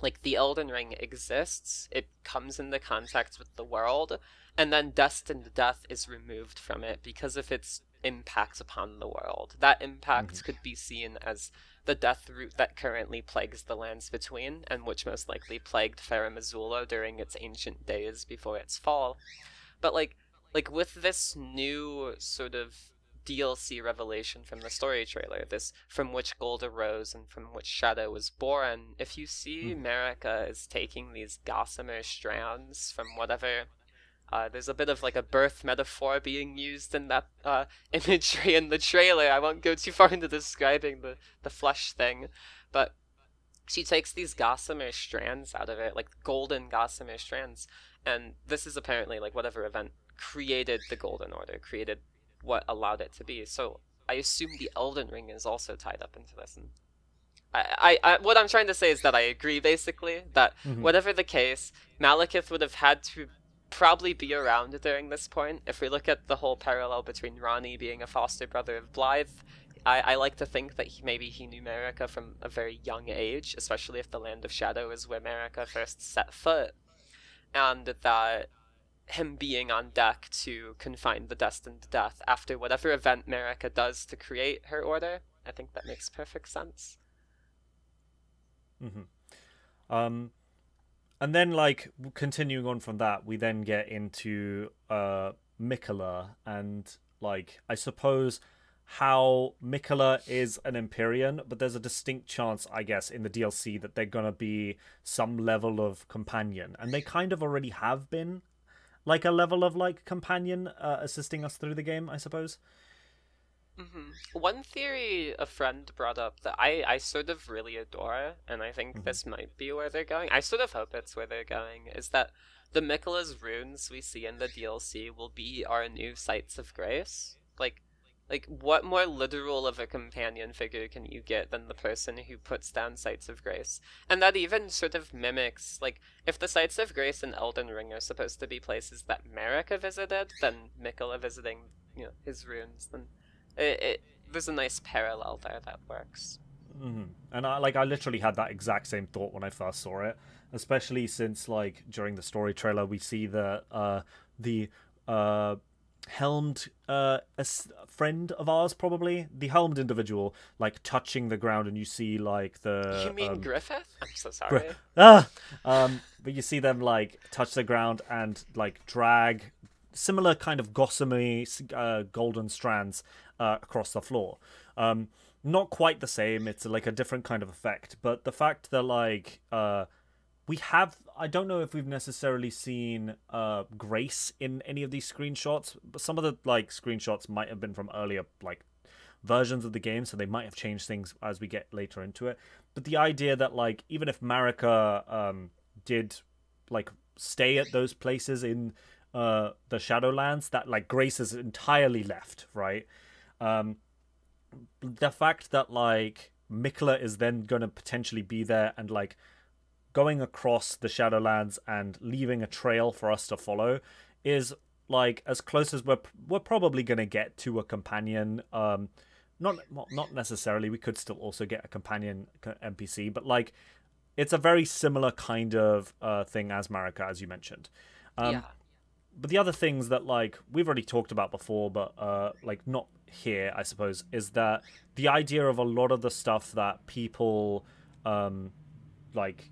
like, the Elden Ring exists, it comes into contact with the world, and then Destined Death is removed from it because of its impact upon the world. That impact could be seen as the death root that currently plagues the lands between, and which most likely plagued Farum Azula during its ancient days before its fall. But like with this new sort of DLC revelation from the story trailer, this from which gold arose and from which shadow was born, if you see Marika is taking these gossamer strands from whatever, there's a bit of like a birth metaphor being used in that imagery in the trailer. I won't go too far into describing the flesh thing, but she takes these gossamer strands out of it, like golden gossamer strands, and this is apparently like whatever event created the Golden Order, created what allowed it to be. So I assume the Elden Ring is also tied up into this. And I what I'm trying to say is that I agree, basically, that whatever the case, Malekith would have had to probably be around during this point. If we look at the whole parallel between Ranni being a foster brother of Blythe, I like to think that maybe he knew Marika from a very young age, especially if the Land of Shadow is where Marika first set foot, and that him being on deck to confine the Destined Death after whatever event Marika does to create her order, I think that makes perfect sense. And then, like, continuing on from that, we then get into Miquella, and, like, I suppose how Miquella is an Empyrean, but there's a distinct chance, I guess, in the DLC that they're gonna be some level of companion. And they kind of already have been, like, a level of, like, companion assisting us through the game, I suppose. One theory a friend brought up that I sort of really adore, and I think this might be where they're going, I sort of hope it's where they're going, is that the Miquella's runes we see in the DLC will be our new Sites of Grace. Like, what more literal of a companion figure can you get than the person who puts down Sites of Grace? And that even sort of mimics, like, if the Sites of Grace in Elden Ring are supposed to be places that Marika visited, then Miquella visiting, his runes, then there's a nice parallel there that works. And I literally had that exact same thought when I first saw it, especially since, like, during the story trailer we see the helmed a friend of ours, probably the helmed individual, like, touching the ground, and you see, like, the you mean Griffith? I'm so sorry. But you see them, like, touch the ground and, like, drag similar kind of gossamer golden strands across the floor. Not quite the same, it's like a different kind of effect, but the fact that, like, we have, I don't know if we've necessarily seen Grace in any of these screenshots, but some of the, like, screenshots might have been from earlier, like, versions of the game, so they might have changed things as we get later into it. But the idea that, like, even if Marika did, like, stay at those places in the Shadowlands, that, like, Grace is entirely left, right? The fact that, like, Miquella is then going to potentially be there and, like, going across the Shadowlands and leaving a trail for us to follow is like as close as we're probably gonna get to a companion. Not necessarily. We could still also get a companion NPC, but like it's a very similar kind of thing as Marika, as you mentioned. Yeah. But the other things that like we've already talked about before, but like not here, I suppose, is that the idea of a lot of the stuff that people like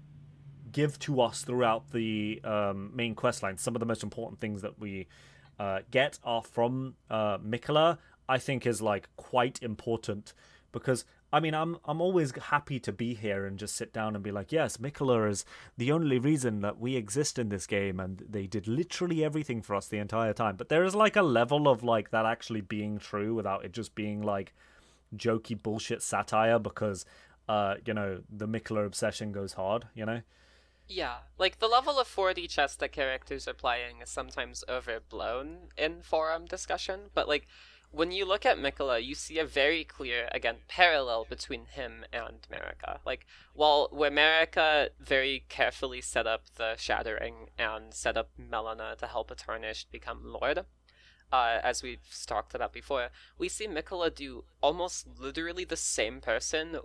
give to us throughout the main quest line, some of the most important things that we get are from Miquella, I think is like quite important because I mean I'm always happy to be here and just sit down and be like, yes, Miquella is the only reason that we exist in this game and they did literally everything for us the entire time. But there is like a level of like that actually being true without it just being like jokey bullshit satire because you know, the Miquella obsession goes hard, you know? Yeah, like the level of 4D chess that characters are playing is sometimes overblown in forum discussion, but like when you look at Miquella, you see a very clear, again, parallel between him and Marika. Like, where Marika very carefully set up the Shattering and set up Melina to help a Tarnished become Lord, as we've talked about before, we see Miquella do almost literally the same person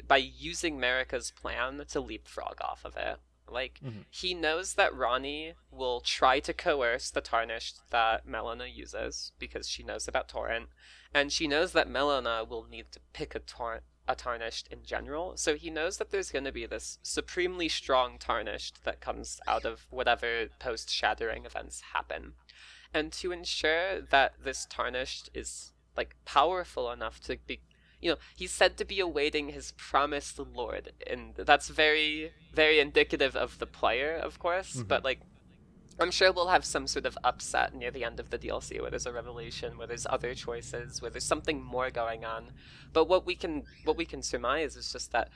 by using Marika's plan to leapfrog off of it. Like, he knows that Ranni will try to coerce the Tarnished that Melina uses, because she knows about Torrent, and she knows that Melina will need to pick a Tarnished in general, so he knows that there's going to be this supremely strong Tarnished that comes out of whatever post-Shattering events happen. And to ensure that this Tarnished is, like, powerful enough to be, you know, he's said to be awaiting his promised lord, and that's very, very indicative of the player, of course, but, like, I'm sure we'll have some sort of upset near the end of the DLC where there's a revelation, where there's other choices, where there's something more going on. But what we can surmise is just that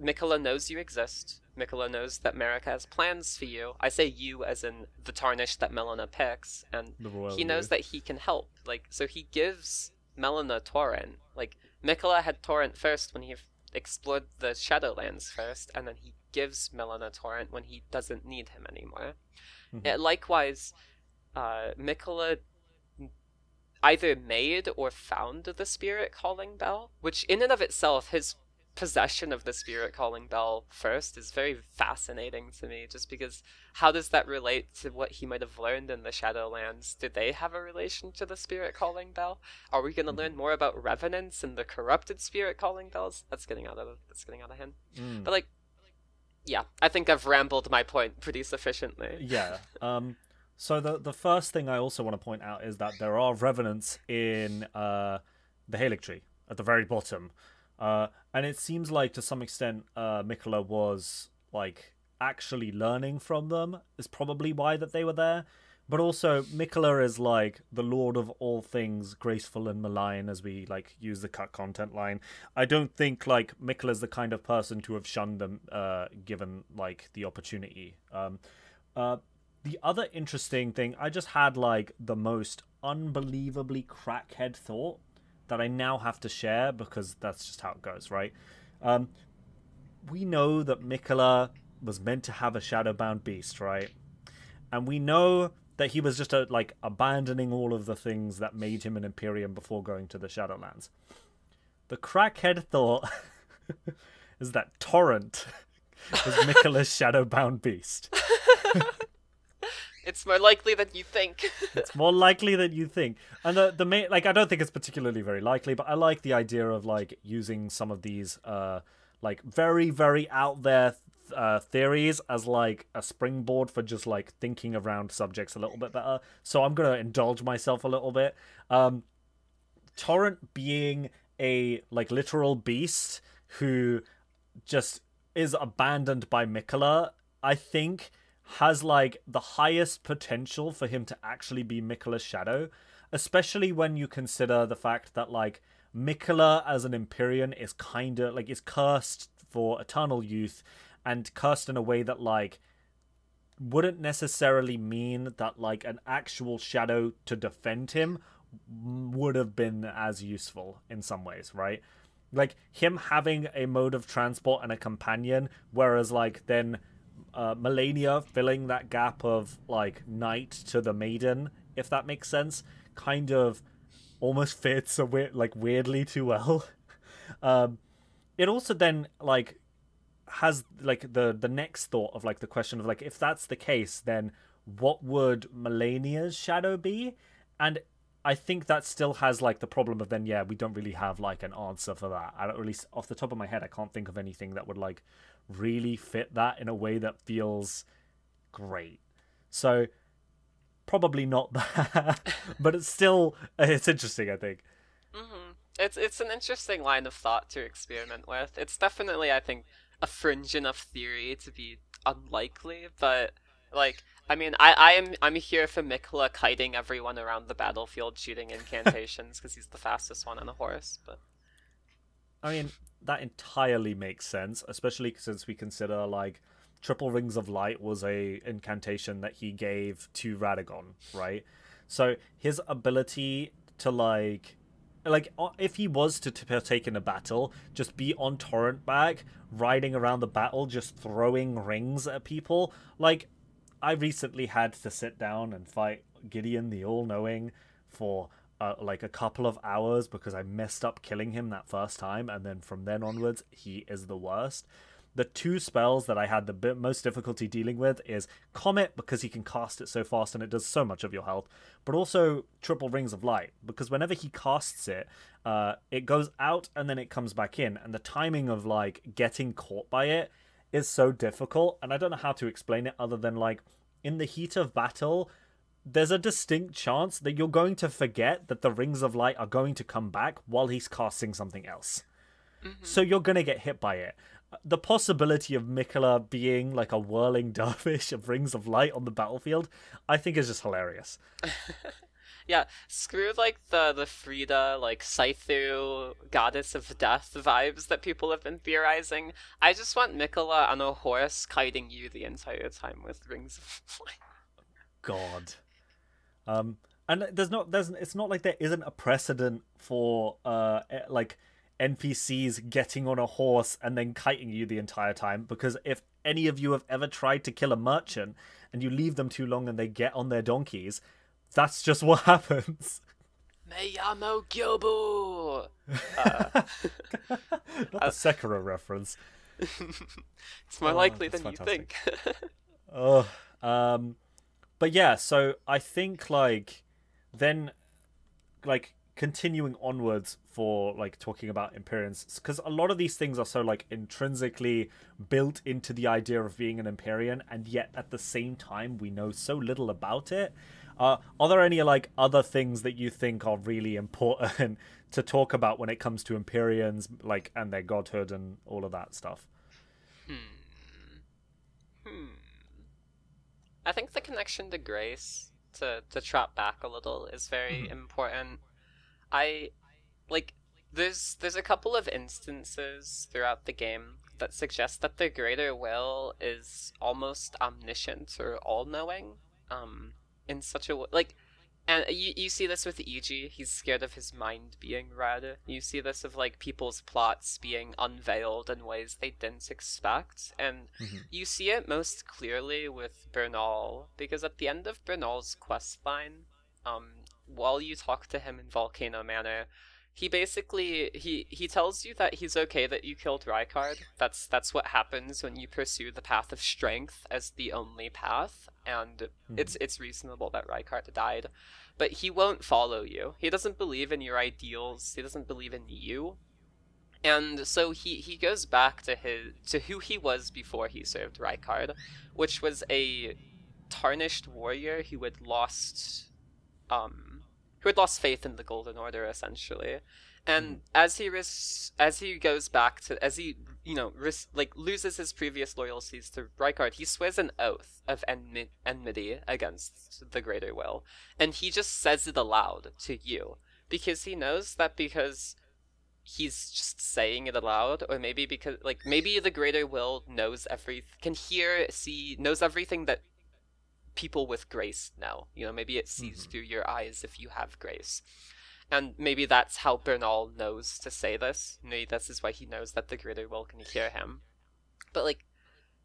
Miquella knows you exist. Miquella knows that Marika has plans for you. I say you as in the Tarnished that Melina picks, and he knows that he can help. Like, so he gives Melina Torrent. Like, Miquella had Torrent first when he explored the Shadowlands first, and then he gives Melina Torrent when he doesn't need him anymore. Likewise, Miquella either made or found the Spirit Calling Bell, which in and of itself, his possession of the Spirit Calling Bell first is very fascinating to me, just because how does that relate to what he might have learned in the Shadowlands? Do they have a relation to the Spirit Calling Bell? Are we going to learn more about Revenants and the corrupted Spirit Calling Bells? That's getting out of hand. But like, yeah, I think I've rambled my point pretty sufficiently. Yeah. So the first thing I also want to point out is that there are Revenants in the Halig Tree at the very bottom. And it seems like to some extent Miquella was like actually learning from them is probably why that they were there. But also Miquella is like the lord of all things graceful and malign, as we like use the cut content line. I don't think like Miquella is the kind of person to have shunned them given like the opportunity. The other interesting thing, I just had like the most unbelievably crackhead thought that I now have to share because that's just how it goes, right? We know that Miquella was meant to have a Shadowbound beast, right? And we know that he was just like abandoning all of the things that made him an Empyrean before going to the Shadowlands. The crackhead thought is that Torrent was Miquella's Shadowbound beast. It's more likely than you think. It's more likely than you think. And the main, like, I don't think it's particularly very likely, but I like the idea of like using some of these like very, very out there theories as like a springboard for just like thinking around subjects a little bit better. So I'm gonna indulge myself a little bit. Torrent being a like literal beast who just is abandoned by Miquella, I think has like the highest potential for him to actually be Miquella's shadow, especially when you consider the fact that like Miquella as an Empyrean is kind of like is cursed for eternal youth, and cursed in a way that like wouldn't necessarily mean that like an actual shadow to defend him would have been as useful in some ways, right? Like him having a mode of transport and a companion, whereas like then Melania filling that gap of like knight to the maiden, if that makes sense, kind of almost fits a like weirdly too well. um, it also then like has like the next thought of like the question of like, if that's the case, then what would Melania's shadow be? And I think that still has like the problem of then, yeah, we don't really have like an answer for that. I don't really, off the top of my head, I can't think of anything that would like really fit that in a way that feels great. So probably not that, but it's still, it's interesting, I think. It's an interesting line of thought to experiment with. It's definitely, I think, a fringe enough theory to be unlikely, but like, I mean, I'm here for Mikla kiting everyone around the battlefield, shooting incantations because he's the fastest one on a horse. But I mean, that entirely makes sense, especially since we consider like Triple Rings of Light was a incantation that he gave to Radagon, right? So his ability to like if he was to partake in a battle, just be on torrent bag, riding around the battle, just throwing rings at people. Like, I recently had to sit down and fight Gideon the All-Knowing for like a couple of hours because I messed up killing him that first time, and then from then onwards, he is the worst. The two spells that I had the most difficulty dealing with is Comet, because he can cast it so fast and it does so much of your health, but also Triple Rings of Light, because whenever he casts it, it goes out and then it comes back in, and the timing of like getting caught by it is so difficult, and I don't know how to explain it other than like, in the heat of battle, there's a distinct chance that you're going to forget that the Rings of Light are going to come back while he's casting something else. So you're going to get hit by it. The possibility of Mikla being like a whirling dervish of Rings of Light on the battlefield, I think is just hilarious. yeah, screw like the Frida, like Scythu, goddess of death vibes that people have been theorizing. I just want Mikla on a horse kiting you the entire time with Rings of Light. God. And it's not like there isn't a precedent for like NPCs getting on a horse and then kiting you the entire time, because if any of you have ever tried to kill a merchant and you leave them too long and they get on their donkeys, that's just what happens. Me llamo Gilbo! Not the Sekiro reference. It's more likely than fantastic. You think. But yeah, so I think like then like continuing onwards for like talking about Empyreans, because a lot of these things are so like intrinsically built into the idea of being an Empyrean, and yet at the same time we know so little about it. Are there any like other things that you think are really important to talk about when it comes to Empyreans, like, and their godhood and all of that stuff? I think the connection to grace, to trap back a little, is very important. I like there's a couple of instances throughout the game that suggest that the greater will is almost omniscient or all-knowing, in such a way, like, and you see this with E.G. He's scared of his mind being read. You see this of like people's plots being unveiled in ways they didn't expect, and you see it most clearly with Bernal, because at the end of Bernal's questline, while you talk to him in Volcano Manor, he basically he tells you that he's okay that you killed Rykard. That's what happens when you pursue the path of strength as the only path, and it's reasonable that Rykard died, but he won't follow you. He doesn't believe in your ideals. He doesn't believe in you, and so he goes back to who he was before he served Rykard, which was a tarnished warrior who had lost faith in the Golden Order, essentially. And as he goes back to, as he loses his previous loyalties to Rykard, he swears an oath of enmity against the Greater Will, and he just says it aloud to you, because he knows that, because he's just saying it aloud, or maybe because maybe the Greater Will knows knows everything that people with grace know. Maybe it sees through your eyes if you have grace. And maybe that's how Bernal knows to say this. Maybe this is why he knows that the Greater Will can hear him. But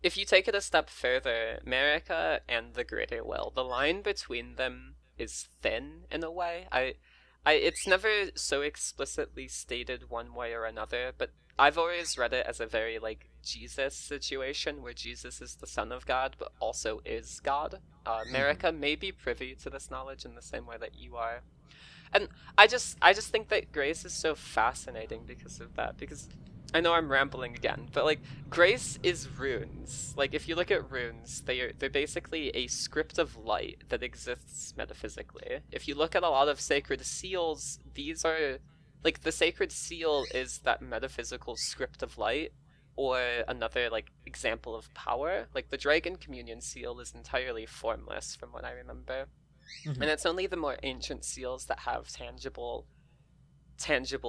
if you take it a step further, America and the Greater Will, the line between them is thin in a way. It's never so explicitly stated one way or another, but I've always read it as a very like Jesus situation where Jesus is the Son of God, but also is God. Mm-hmm. America may be privy to this knowledge in the same way that you are, and I just think that Grace is so fascinating because of that. Because I know I'm rambling again, but like Grace is runes. Like if you look at runes, they're basically a script of light that exists metaphysically. If you look at a lot of sacred seals, these are like the sacred seal is that metaphysical script of light. Or another like example of power, like the Dragon Communion seal is entirely formless from what I remember. Mm-hmm. And it's only the more ancient seals that have tangible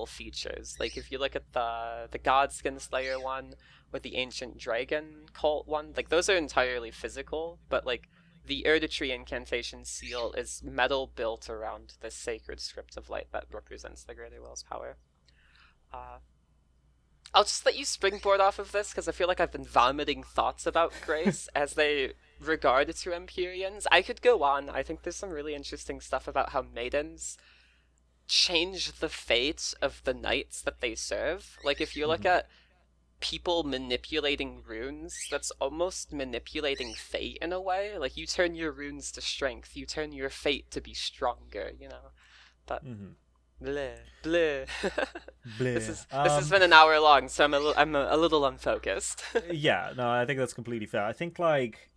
features. Like if you look at the Godskin Slayer one or the Ancient Dragon Cult one, like those are entirely physical, but like the Erdtree Incantation seal is metal built around the sacred script of light that represents the Greater Will's power. Uh, I'll just let you springboard off of this because I feel like I've been vomiting thoughts about Grace as they regard to Empyreans. I could go on. I think there's some really interesting stuff about how maidens change the fate of the knights that they serve. Like if you look Mm-hmm. at people manipulating runes, that's almost manipulating fate in a way. Like you turn your runes to strength, you turn your fate to be stronger, you know. But Mm-hmm. bleh, bleh. Bleh. This has been an hour long, so I'm a little unfocused. Yeah, no, I think that's completely fair. I think like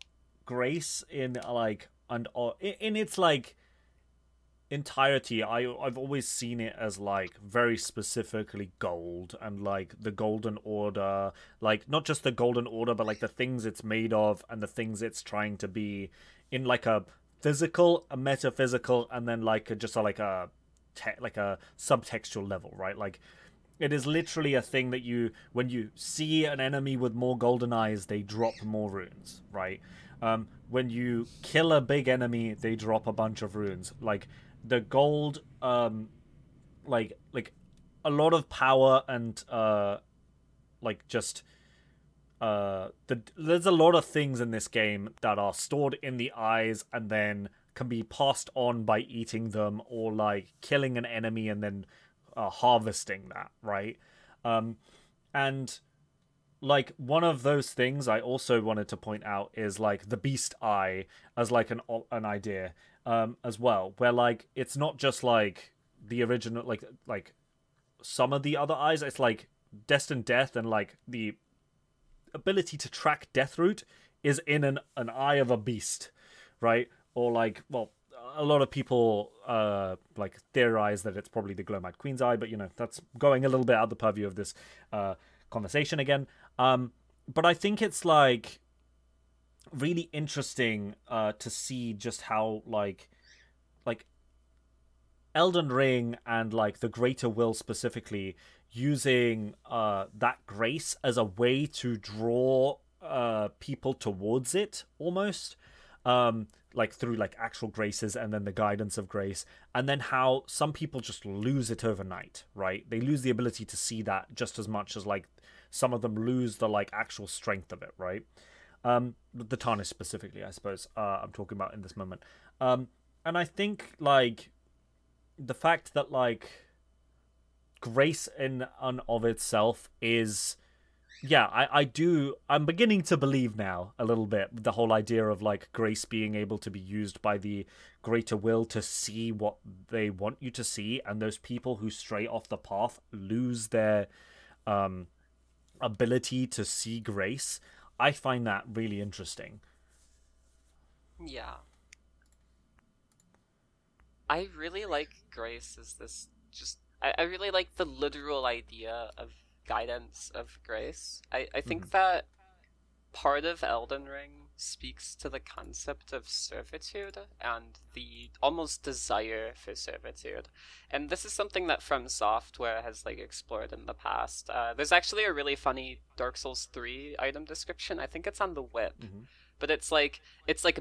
Grace in like and in its like entirety, I've always seen it as like very specifically gold and like the Golden Order, like not just the Golden Order, but like the things it's made of and the things it's trying to be in like a physical, a metaphysical, and then like just like a like a subtextual level, right? Like it is literally a thing that you, when you see an enemy with more golden eyes, they drop more runes, right? When you kill a big enemy, they drop a bunch of runes. Like the gold, like a lot of power and like just there's a lot of things in this game that are stored in the eyes and then can be passed on by eating them or like killing an enemy and then harvesting that, right? And like one of those things I also wanted to point out is like the beast eye as like an idea as well, where like it's not just like the original like some of the other eyes. It's like destined death and like the ability to track death route is in an eye of a beast, right? Or like, well, a lot of people like theorize that it's probably the Glow-Mad Queen's eye, but you know that's going a little bit out of the purview of this conversation again. But I think it's like really interesting to see just how like Elden Ring and like the Greater Will specifically using that grace as a way to draw people towards it almost, like through like actual graces and then the guidance of grace, and then how some people just lose it overnight, right? They lose the ability to see that just as much as like some of them lose the like actual strength of it, right? The Tarnished specifically, I suppose, I'm talking about in this moment. And I think like the fact that like grace in and of itself is, yeah, I'm beginning to believe now a little bit the whole idea of like grace being able to be used by the Greater Will to see what they want you to see, and those people who stray off the path lose their ability to see grace. I find that really interesting. Yeah. I really like Grace as this just I really like the literal idea of guidance of grace. I Mm-hmm. think that part of Elden Ring speaks to the concept of servitude and the almost desire for servitude. And this is something that From Software has like explored in the past. There's actually a really funny Dark Souls 3 item description. I think it's on the whip. Mm-hmm. But it's like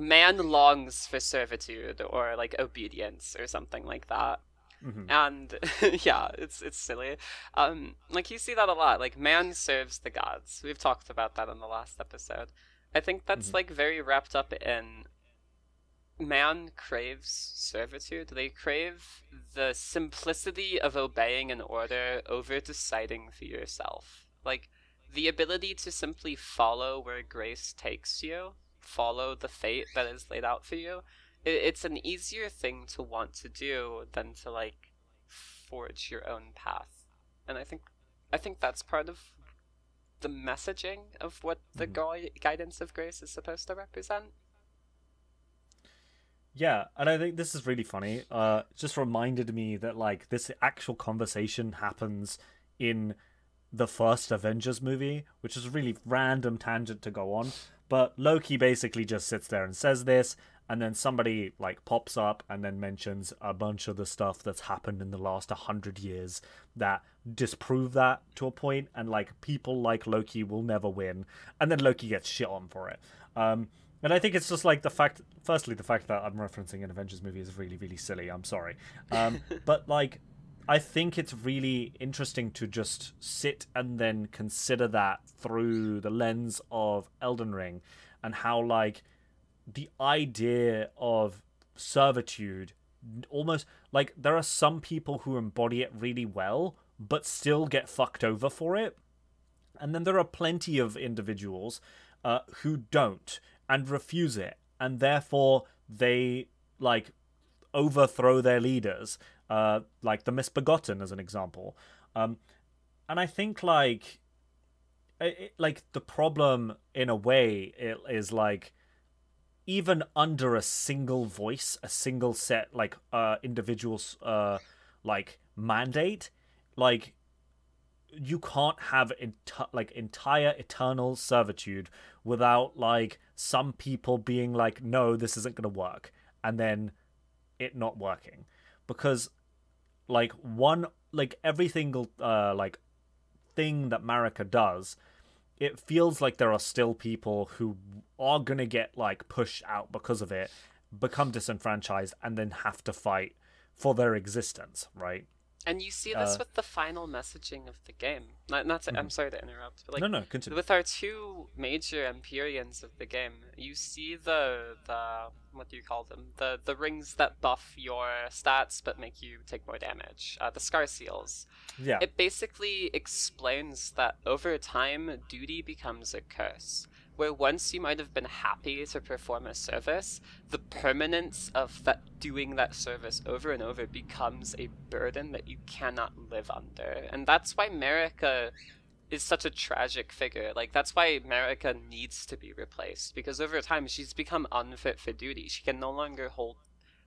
man longs for servitude or like obedience or something like that. Mm-hmm. And yeah, it's silly. Like you see that a lot. Like man serves the gods. We've talked about that in the last episode. I think that's like very wrapped up in man craves servitude. They crave the simplicity of obeying an order over deciding for yourself. Like, the ability to simply follow where grace takes you, follow the fate that is laid out for you. It's an easier thing to want to do than to, like, forge your own path. And I think that's part of the messaging of what the guidance of grace is supposed to represent. Yeah, and I think this is really funny. It just reminded me that like this actual conversation happens in the first Avengers movie, which is a really random tangent to go on. But Loki basically just sits there and says this, and then somebody like pops up and then mentions a bunch of the stuff that's happened in the last 100 years that disprove that to a point, and like people like Loki will never win, and then Loki gets shit on for it. And I think it's just like the fact that I'm referencing an Avengers movie is really, really silly. I'm sorry. But like, I think it's really interesting to just sit and then consider that through the lens of Elden Ring, and how like the idea of servitude, almost like there are some people who embody it really well, but still get fucked over for it. And then there are plenty of individuals who don't and refuse it, and therefore they like overthrow their leaders, like the Misbegotten as an example. And I think like the problem in a way is like, even under a single voice, a single set like individual's like mandate, like you can't have entire eternal servitude without like some people being like, no, this isn't going to work, and then it not working. Because like every single like thing that Marika does, it feels like there are still people who are going to get like pushed out because of it, become disenfranchised, and then have to fight for their existence, right? And you see this with the final messaging of the game. Not to, I'm sorry to interrupt, but like, no, continue. With our two major Empyreans of the game, you see the what do you call them? The rings that buff your stats but make you take more damage. The Scar Seals. Yeah. It basically explains that over time, duty becomes a curse. Where once you might have been happy to perform a service, the permanence of doing that service over and over becomes a burden that you cannot live under. And that's why Marika is such a tragic figure. Like, that's why Marika needs to be replaced, because over time she's become unfit for duty. She can no longer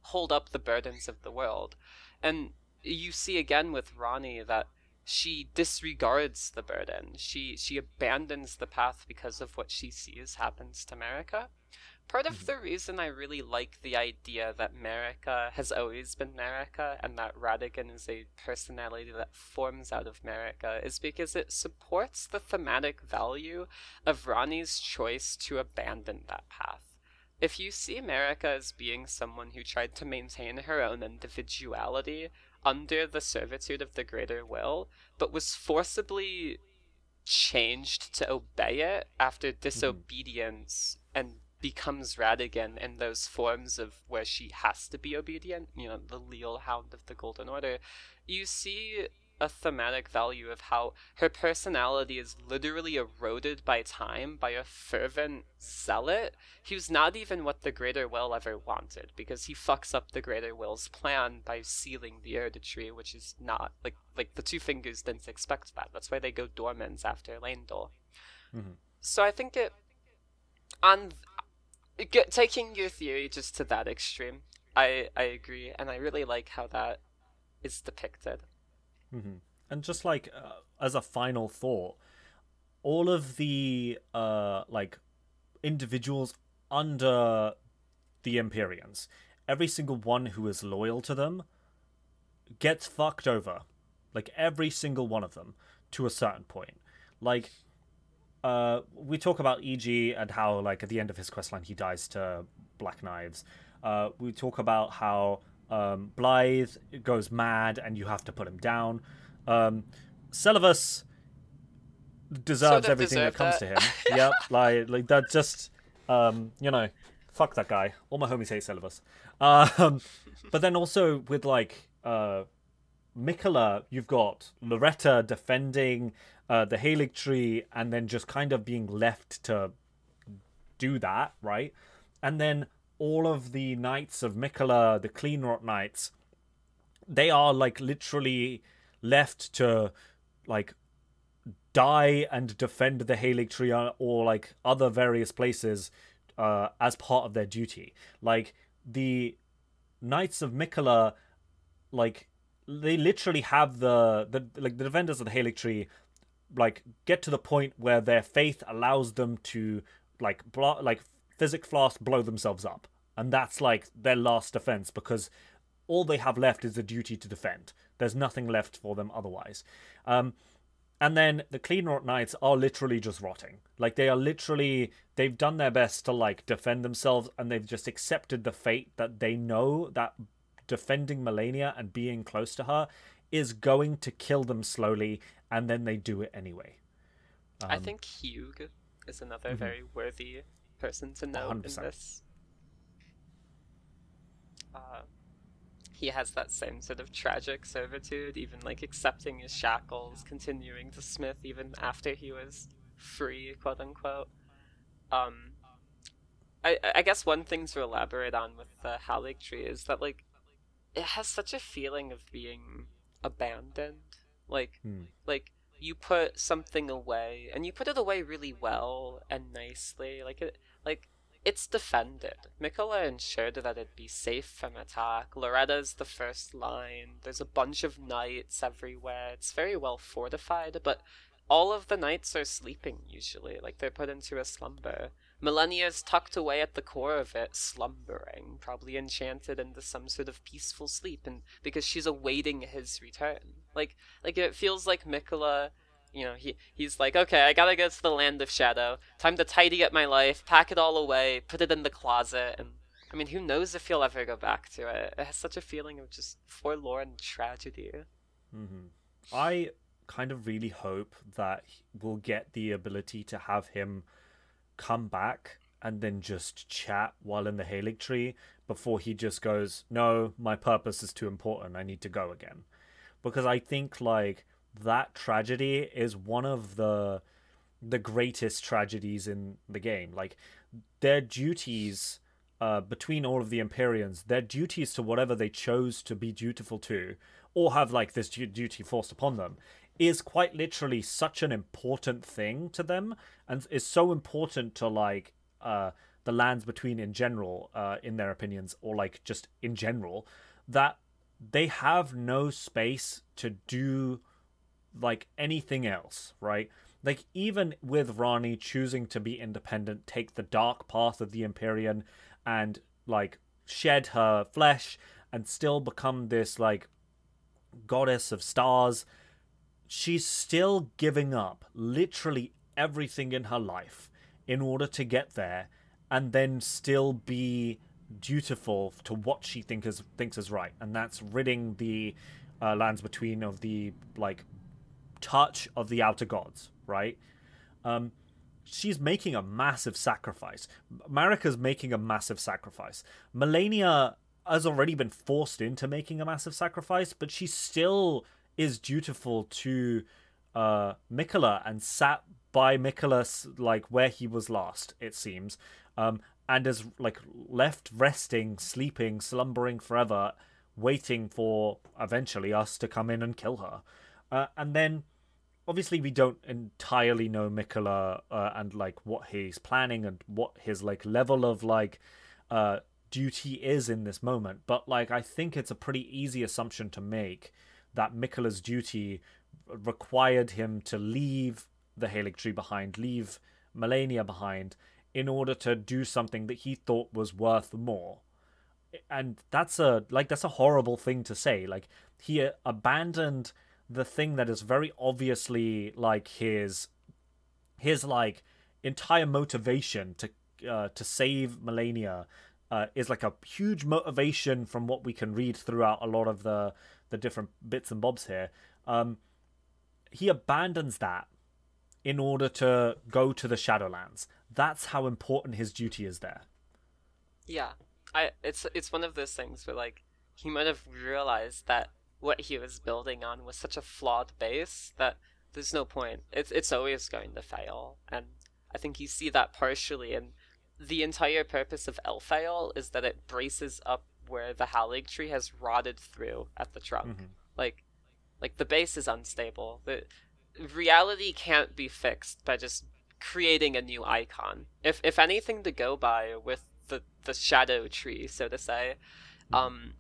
hold up the burdens of the world. And you see again with Ranni that she disregards the burden. She abandons the path because of what she sees happens to Marika. Part of the reason I really like the idea that Marika has always been Marika, and that Radagon is a personality that forms out of Marika, is because it supports the thematic value of Ranni's choice to abandon that path. If you see Marika as being someone who tried to maintain her own individuality under the servitude of the greater will, but was forcibly changed to obey it after disobedience, and becomes Radagon in those forms of where she has to be obedient, you know, the Leal Hound of the Golden Order, you see a thematic value of how her personality is literally eroded by time by a fervent zealot who's not even what the Greater Will ever wanted, because he fucks up the Greater Will's plan by sealing the Erde Tree, which is not, like the Two Fingers didn't expect that. That's why they go dormant after Lendl. So I think taking your theory just to that extreme, I agree, and I really like how that is depicted. And just like as a final thought, all of the like individuals under the Empyreans, every single one who is loyal to them gets fucked over, like every single one of them to a certain point. Like we talk about EG and how like at the end of his questline he dies to Black Knives. We talk about how Blythe goes mad and you have to put him down. Seluvis deserves everything that comes to him. Yep, like that just You know, fuck that guy. All my homies hate Celovus. But then also with like Mikola, you've got Loretta defending the Halig tree, and then just kind of being left to do that, right? And then all of the knights of Mikola, the Cleanrot knights, they are like literally left to like die and defend the Halig tree or like other various places as part of their duty. Like the Knights of Mikola, like they literally have the defenders of the Halig tree like get to the point where their faith allows them to like physic flask blow themselves up, and that's like their last defense because all they have left is the duty to defend. There's nothing left for them otherwise. And then the Cleanrot Knights are literally just rotting. Like they are literally, they've done their best to like defend themselves, and they've just accepted the fate that they know that defending Melania and being close to her is going to kill them slowly, and then they do it anyway. I think Hugh is another very worthy person to note 100%. in this. He has that same sort of tragic servitude, even like accepting his shackles, continuing to smith even after he was free, quote unquote. I guess one thing to elaborate on with the Halig tree is that like it has such a feeling of being abandoned. Like you put something away, and you put it away really well and nicely. It's defended. Mikola ensured that it'd be safe from attack. Loretta's the first line. There's a bunch of knights everywhere. It's very well fortified, but all of the knights are sleeping usually. Like they're put into a slumber. Melania's tucked away at the core of it, slumbering, probably enchanted into some sort of peaceful sleep, and because she's awaiting his return. Like it feels like Mikola, he's like, okay, I gotta go to the land of shadow. Time to tidy up my life, pack it all away, put it in the closet, and I mean, who knows if he'll ever go back to it? It has such a feeling of just forlorn tragedy. I kind of really hope that we'll get the ability to have him come back and then just chat while in the Halig tree before he just goes, no, my purpose is too important, I need to go again. Because I think like that tragedy is one of the greatest tragedies in the game. Like their duties between all of the Empyreans, their duties to whatever they chose to be dutiful to, or have like this duty forced upon them, is quite literally such an important thing to them, and is so important to like the lands between in general, in their opinions, or like just in general, that they have no space to do like anything else, right? Like even with Ranni choosing to be independent, take the dark path of the Empyrean, and like shed her flesh and still become this like goddess of stars, she's still giving up literally everything in her life in order to get there, and then still be dutiful to what she thinks is right, and that's ridding the lands between of the like touch of the outer gods, right? She's making a massive sacrifice. Marika's making a massive sacrifice. Melania has already been forced into making a massive sacrifice, but she still is dutiful to Mikola and sat by Mikola like where he was last, it seems, and is like left resting, sleeping, slumbering forever, waiting for eventually us to come in and kill her. And then obviously we don't entirely know Mikola and like what he's planning and what his like level of like duty is in this moment, but like I think it's a pretty easy assumption to make that Mikola's duty required him to leave the Halig tree behind, leave Melania behind, in order to do something that he thought was worth more. And that's a horrible thing to say. Like he abandoned the thing that is very obviously like his like entire motivation to save Melania, is like a huge motivation from what we can read throughout a lot of the different bits and bobs here. He abandons that in order to go to the Shadowlands. that's how important his duty is there. Yeah, it's one of those things where like he might have realized that what he was building on was such a flawed base that there's no point. It's always going to fail, and I think you see that partially. And the entire purpose of Elfail is that it braces up where the Halig tree has rotted through at the trunk. Like like the base is unstable. The reality can't be fixed by just creating a new icon. If anything to go by with the shadow tree, so to say,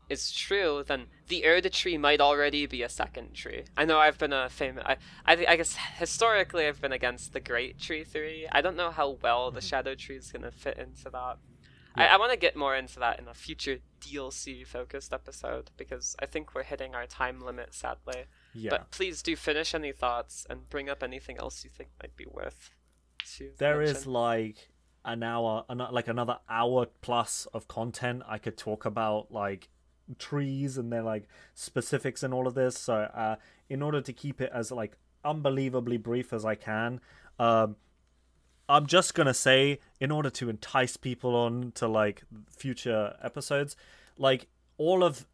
is true, then the Erde tree might already be a second tree. I know I've been a famous... I guess historically I've been against the Great Tree theory. I don't know how well the shadow tree is going to fit into that. Yeah. I want to get more into that in a future DLC-focused episode, because I think we're hitting our time limit, sadly. Yeah. But please do finish any thoughts and bring up anything else you think might be worth to There mention. is like an hour, like another hour plus of content I could talk about, like trees and their like specifics and all of this. So in order to keep it as like unbelievably brief as I can, I'm just gonna say, in order to entice people on to like future episodes, like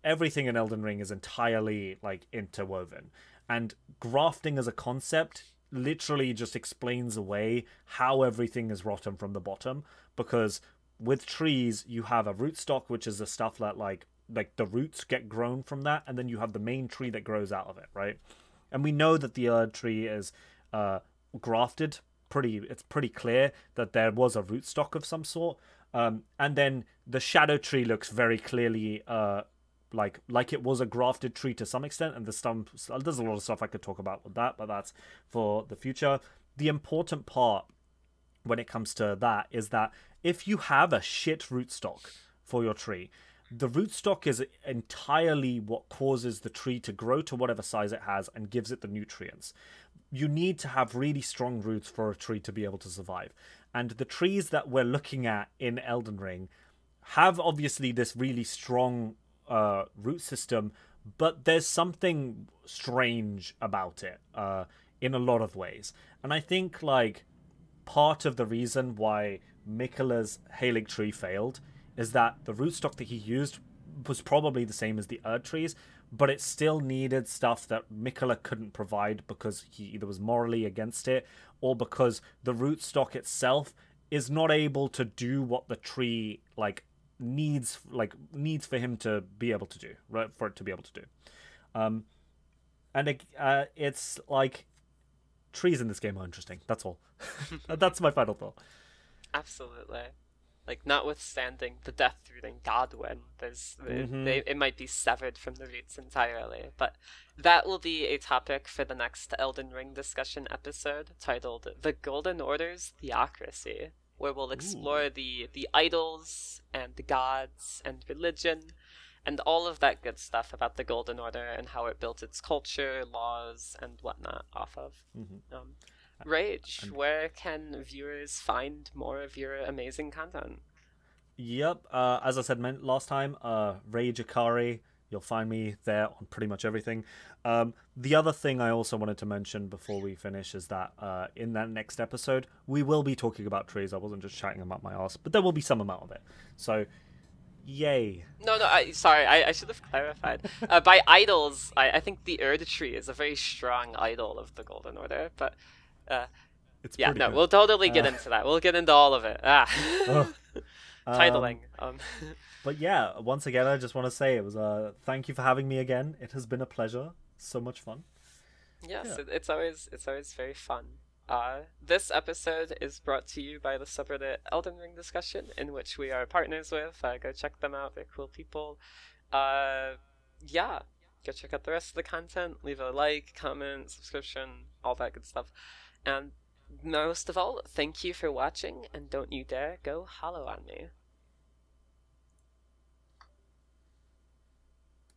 everything in Elden Ring is entirely like interwoven, and grafting as a concept literally just explains away how everything is rotten from the bottom. Because with trees, you have a rootstock, which is the stuff that like the roots get grown from that, and then you have the main tree that grows out of it, right? And we know that the Erd tree is grafted. It's pretty clear that there was a rootstock of some sort, and then the shadow tree looks very clearly like it was a grafted tree to some extent, and there's a lot of stuff I could talk about with that, but that's for the future. The important part when it comes to that is that if you have a shit rootstock for your tree, the rootstock is entirely what causes the tree to grow to whatever size it has and gives it the nutrients. You need to have really strong roots for a tree to be able to survive. And the trees that we're looking at in Elden Ring have obviously this really strong root system, but there's something strange about it in a lot of ways. And I think like part of the reason why Miquella's Halig tree failed is that the rootstock that he used was probably the same as the Erd trees, but it still needed stuff that Miquella couldn't provide because he either was morally against it or because the rootstock itself is not able to do what the tree needs for him to be able to do, right? For it to be able to do. And it's like trees in this game are interesting. That's all. That's my final thought. Absolutely. Like, notwithstanding the death-rooting Godwin, it might be severed from the roots entirely. But that will be a topic for the next Elden Ring discussion episode, titled The Golden Order's Theocracy, where we'll explore the idols and the gods and religion and all of that good stuff about the Golden Order and how it built its culture, laws, and whatnot off of. Rage, where can viewers find more of your amazing content? Yep, as I said last time, Rage Akari, you'll find me there on pretty much everything. The other thing I also wanted to mention before we finish is that in that next episode, we will be talking about trees. I wasn't just chatting about my ass, but there will be some amount of it. So, yay. No, sorry, I should have clarified. By idols, I think the Erd tree is a very strong idol of the Golden Order, but... yeah, no, good. We'll totally get into that. We'll get into all of it. Titling. But yeah, once again, I just want to say it was thank you for having me again. It has been a pleasure. So much fun. Yes, yeah. It's always very fun. This episode is brought to you by the subreddit Elden Ring Discussion, in which we are partners with. Go check them out. They're cool people. Yeah. Go check out the rest of the content. Leave a like, comment, subscription, all that good stuff. And most of all, thank you for watching, and don't you dare go hollow on me.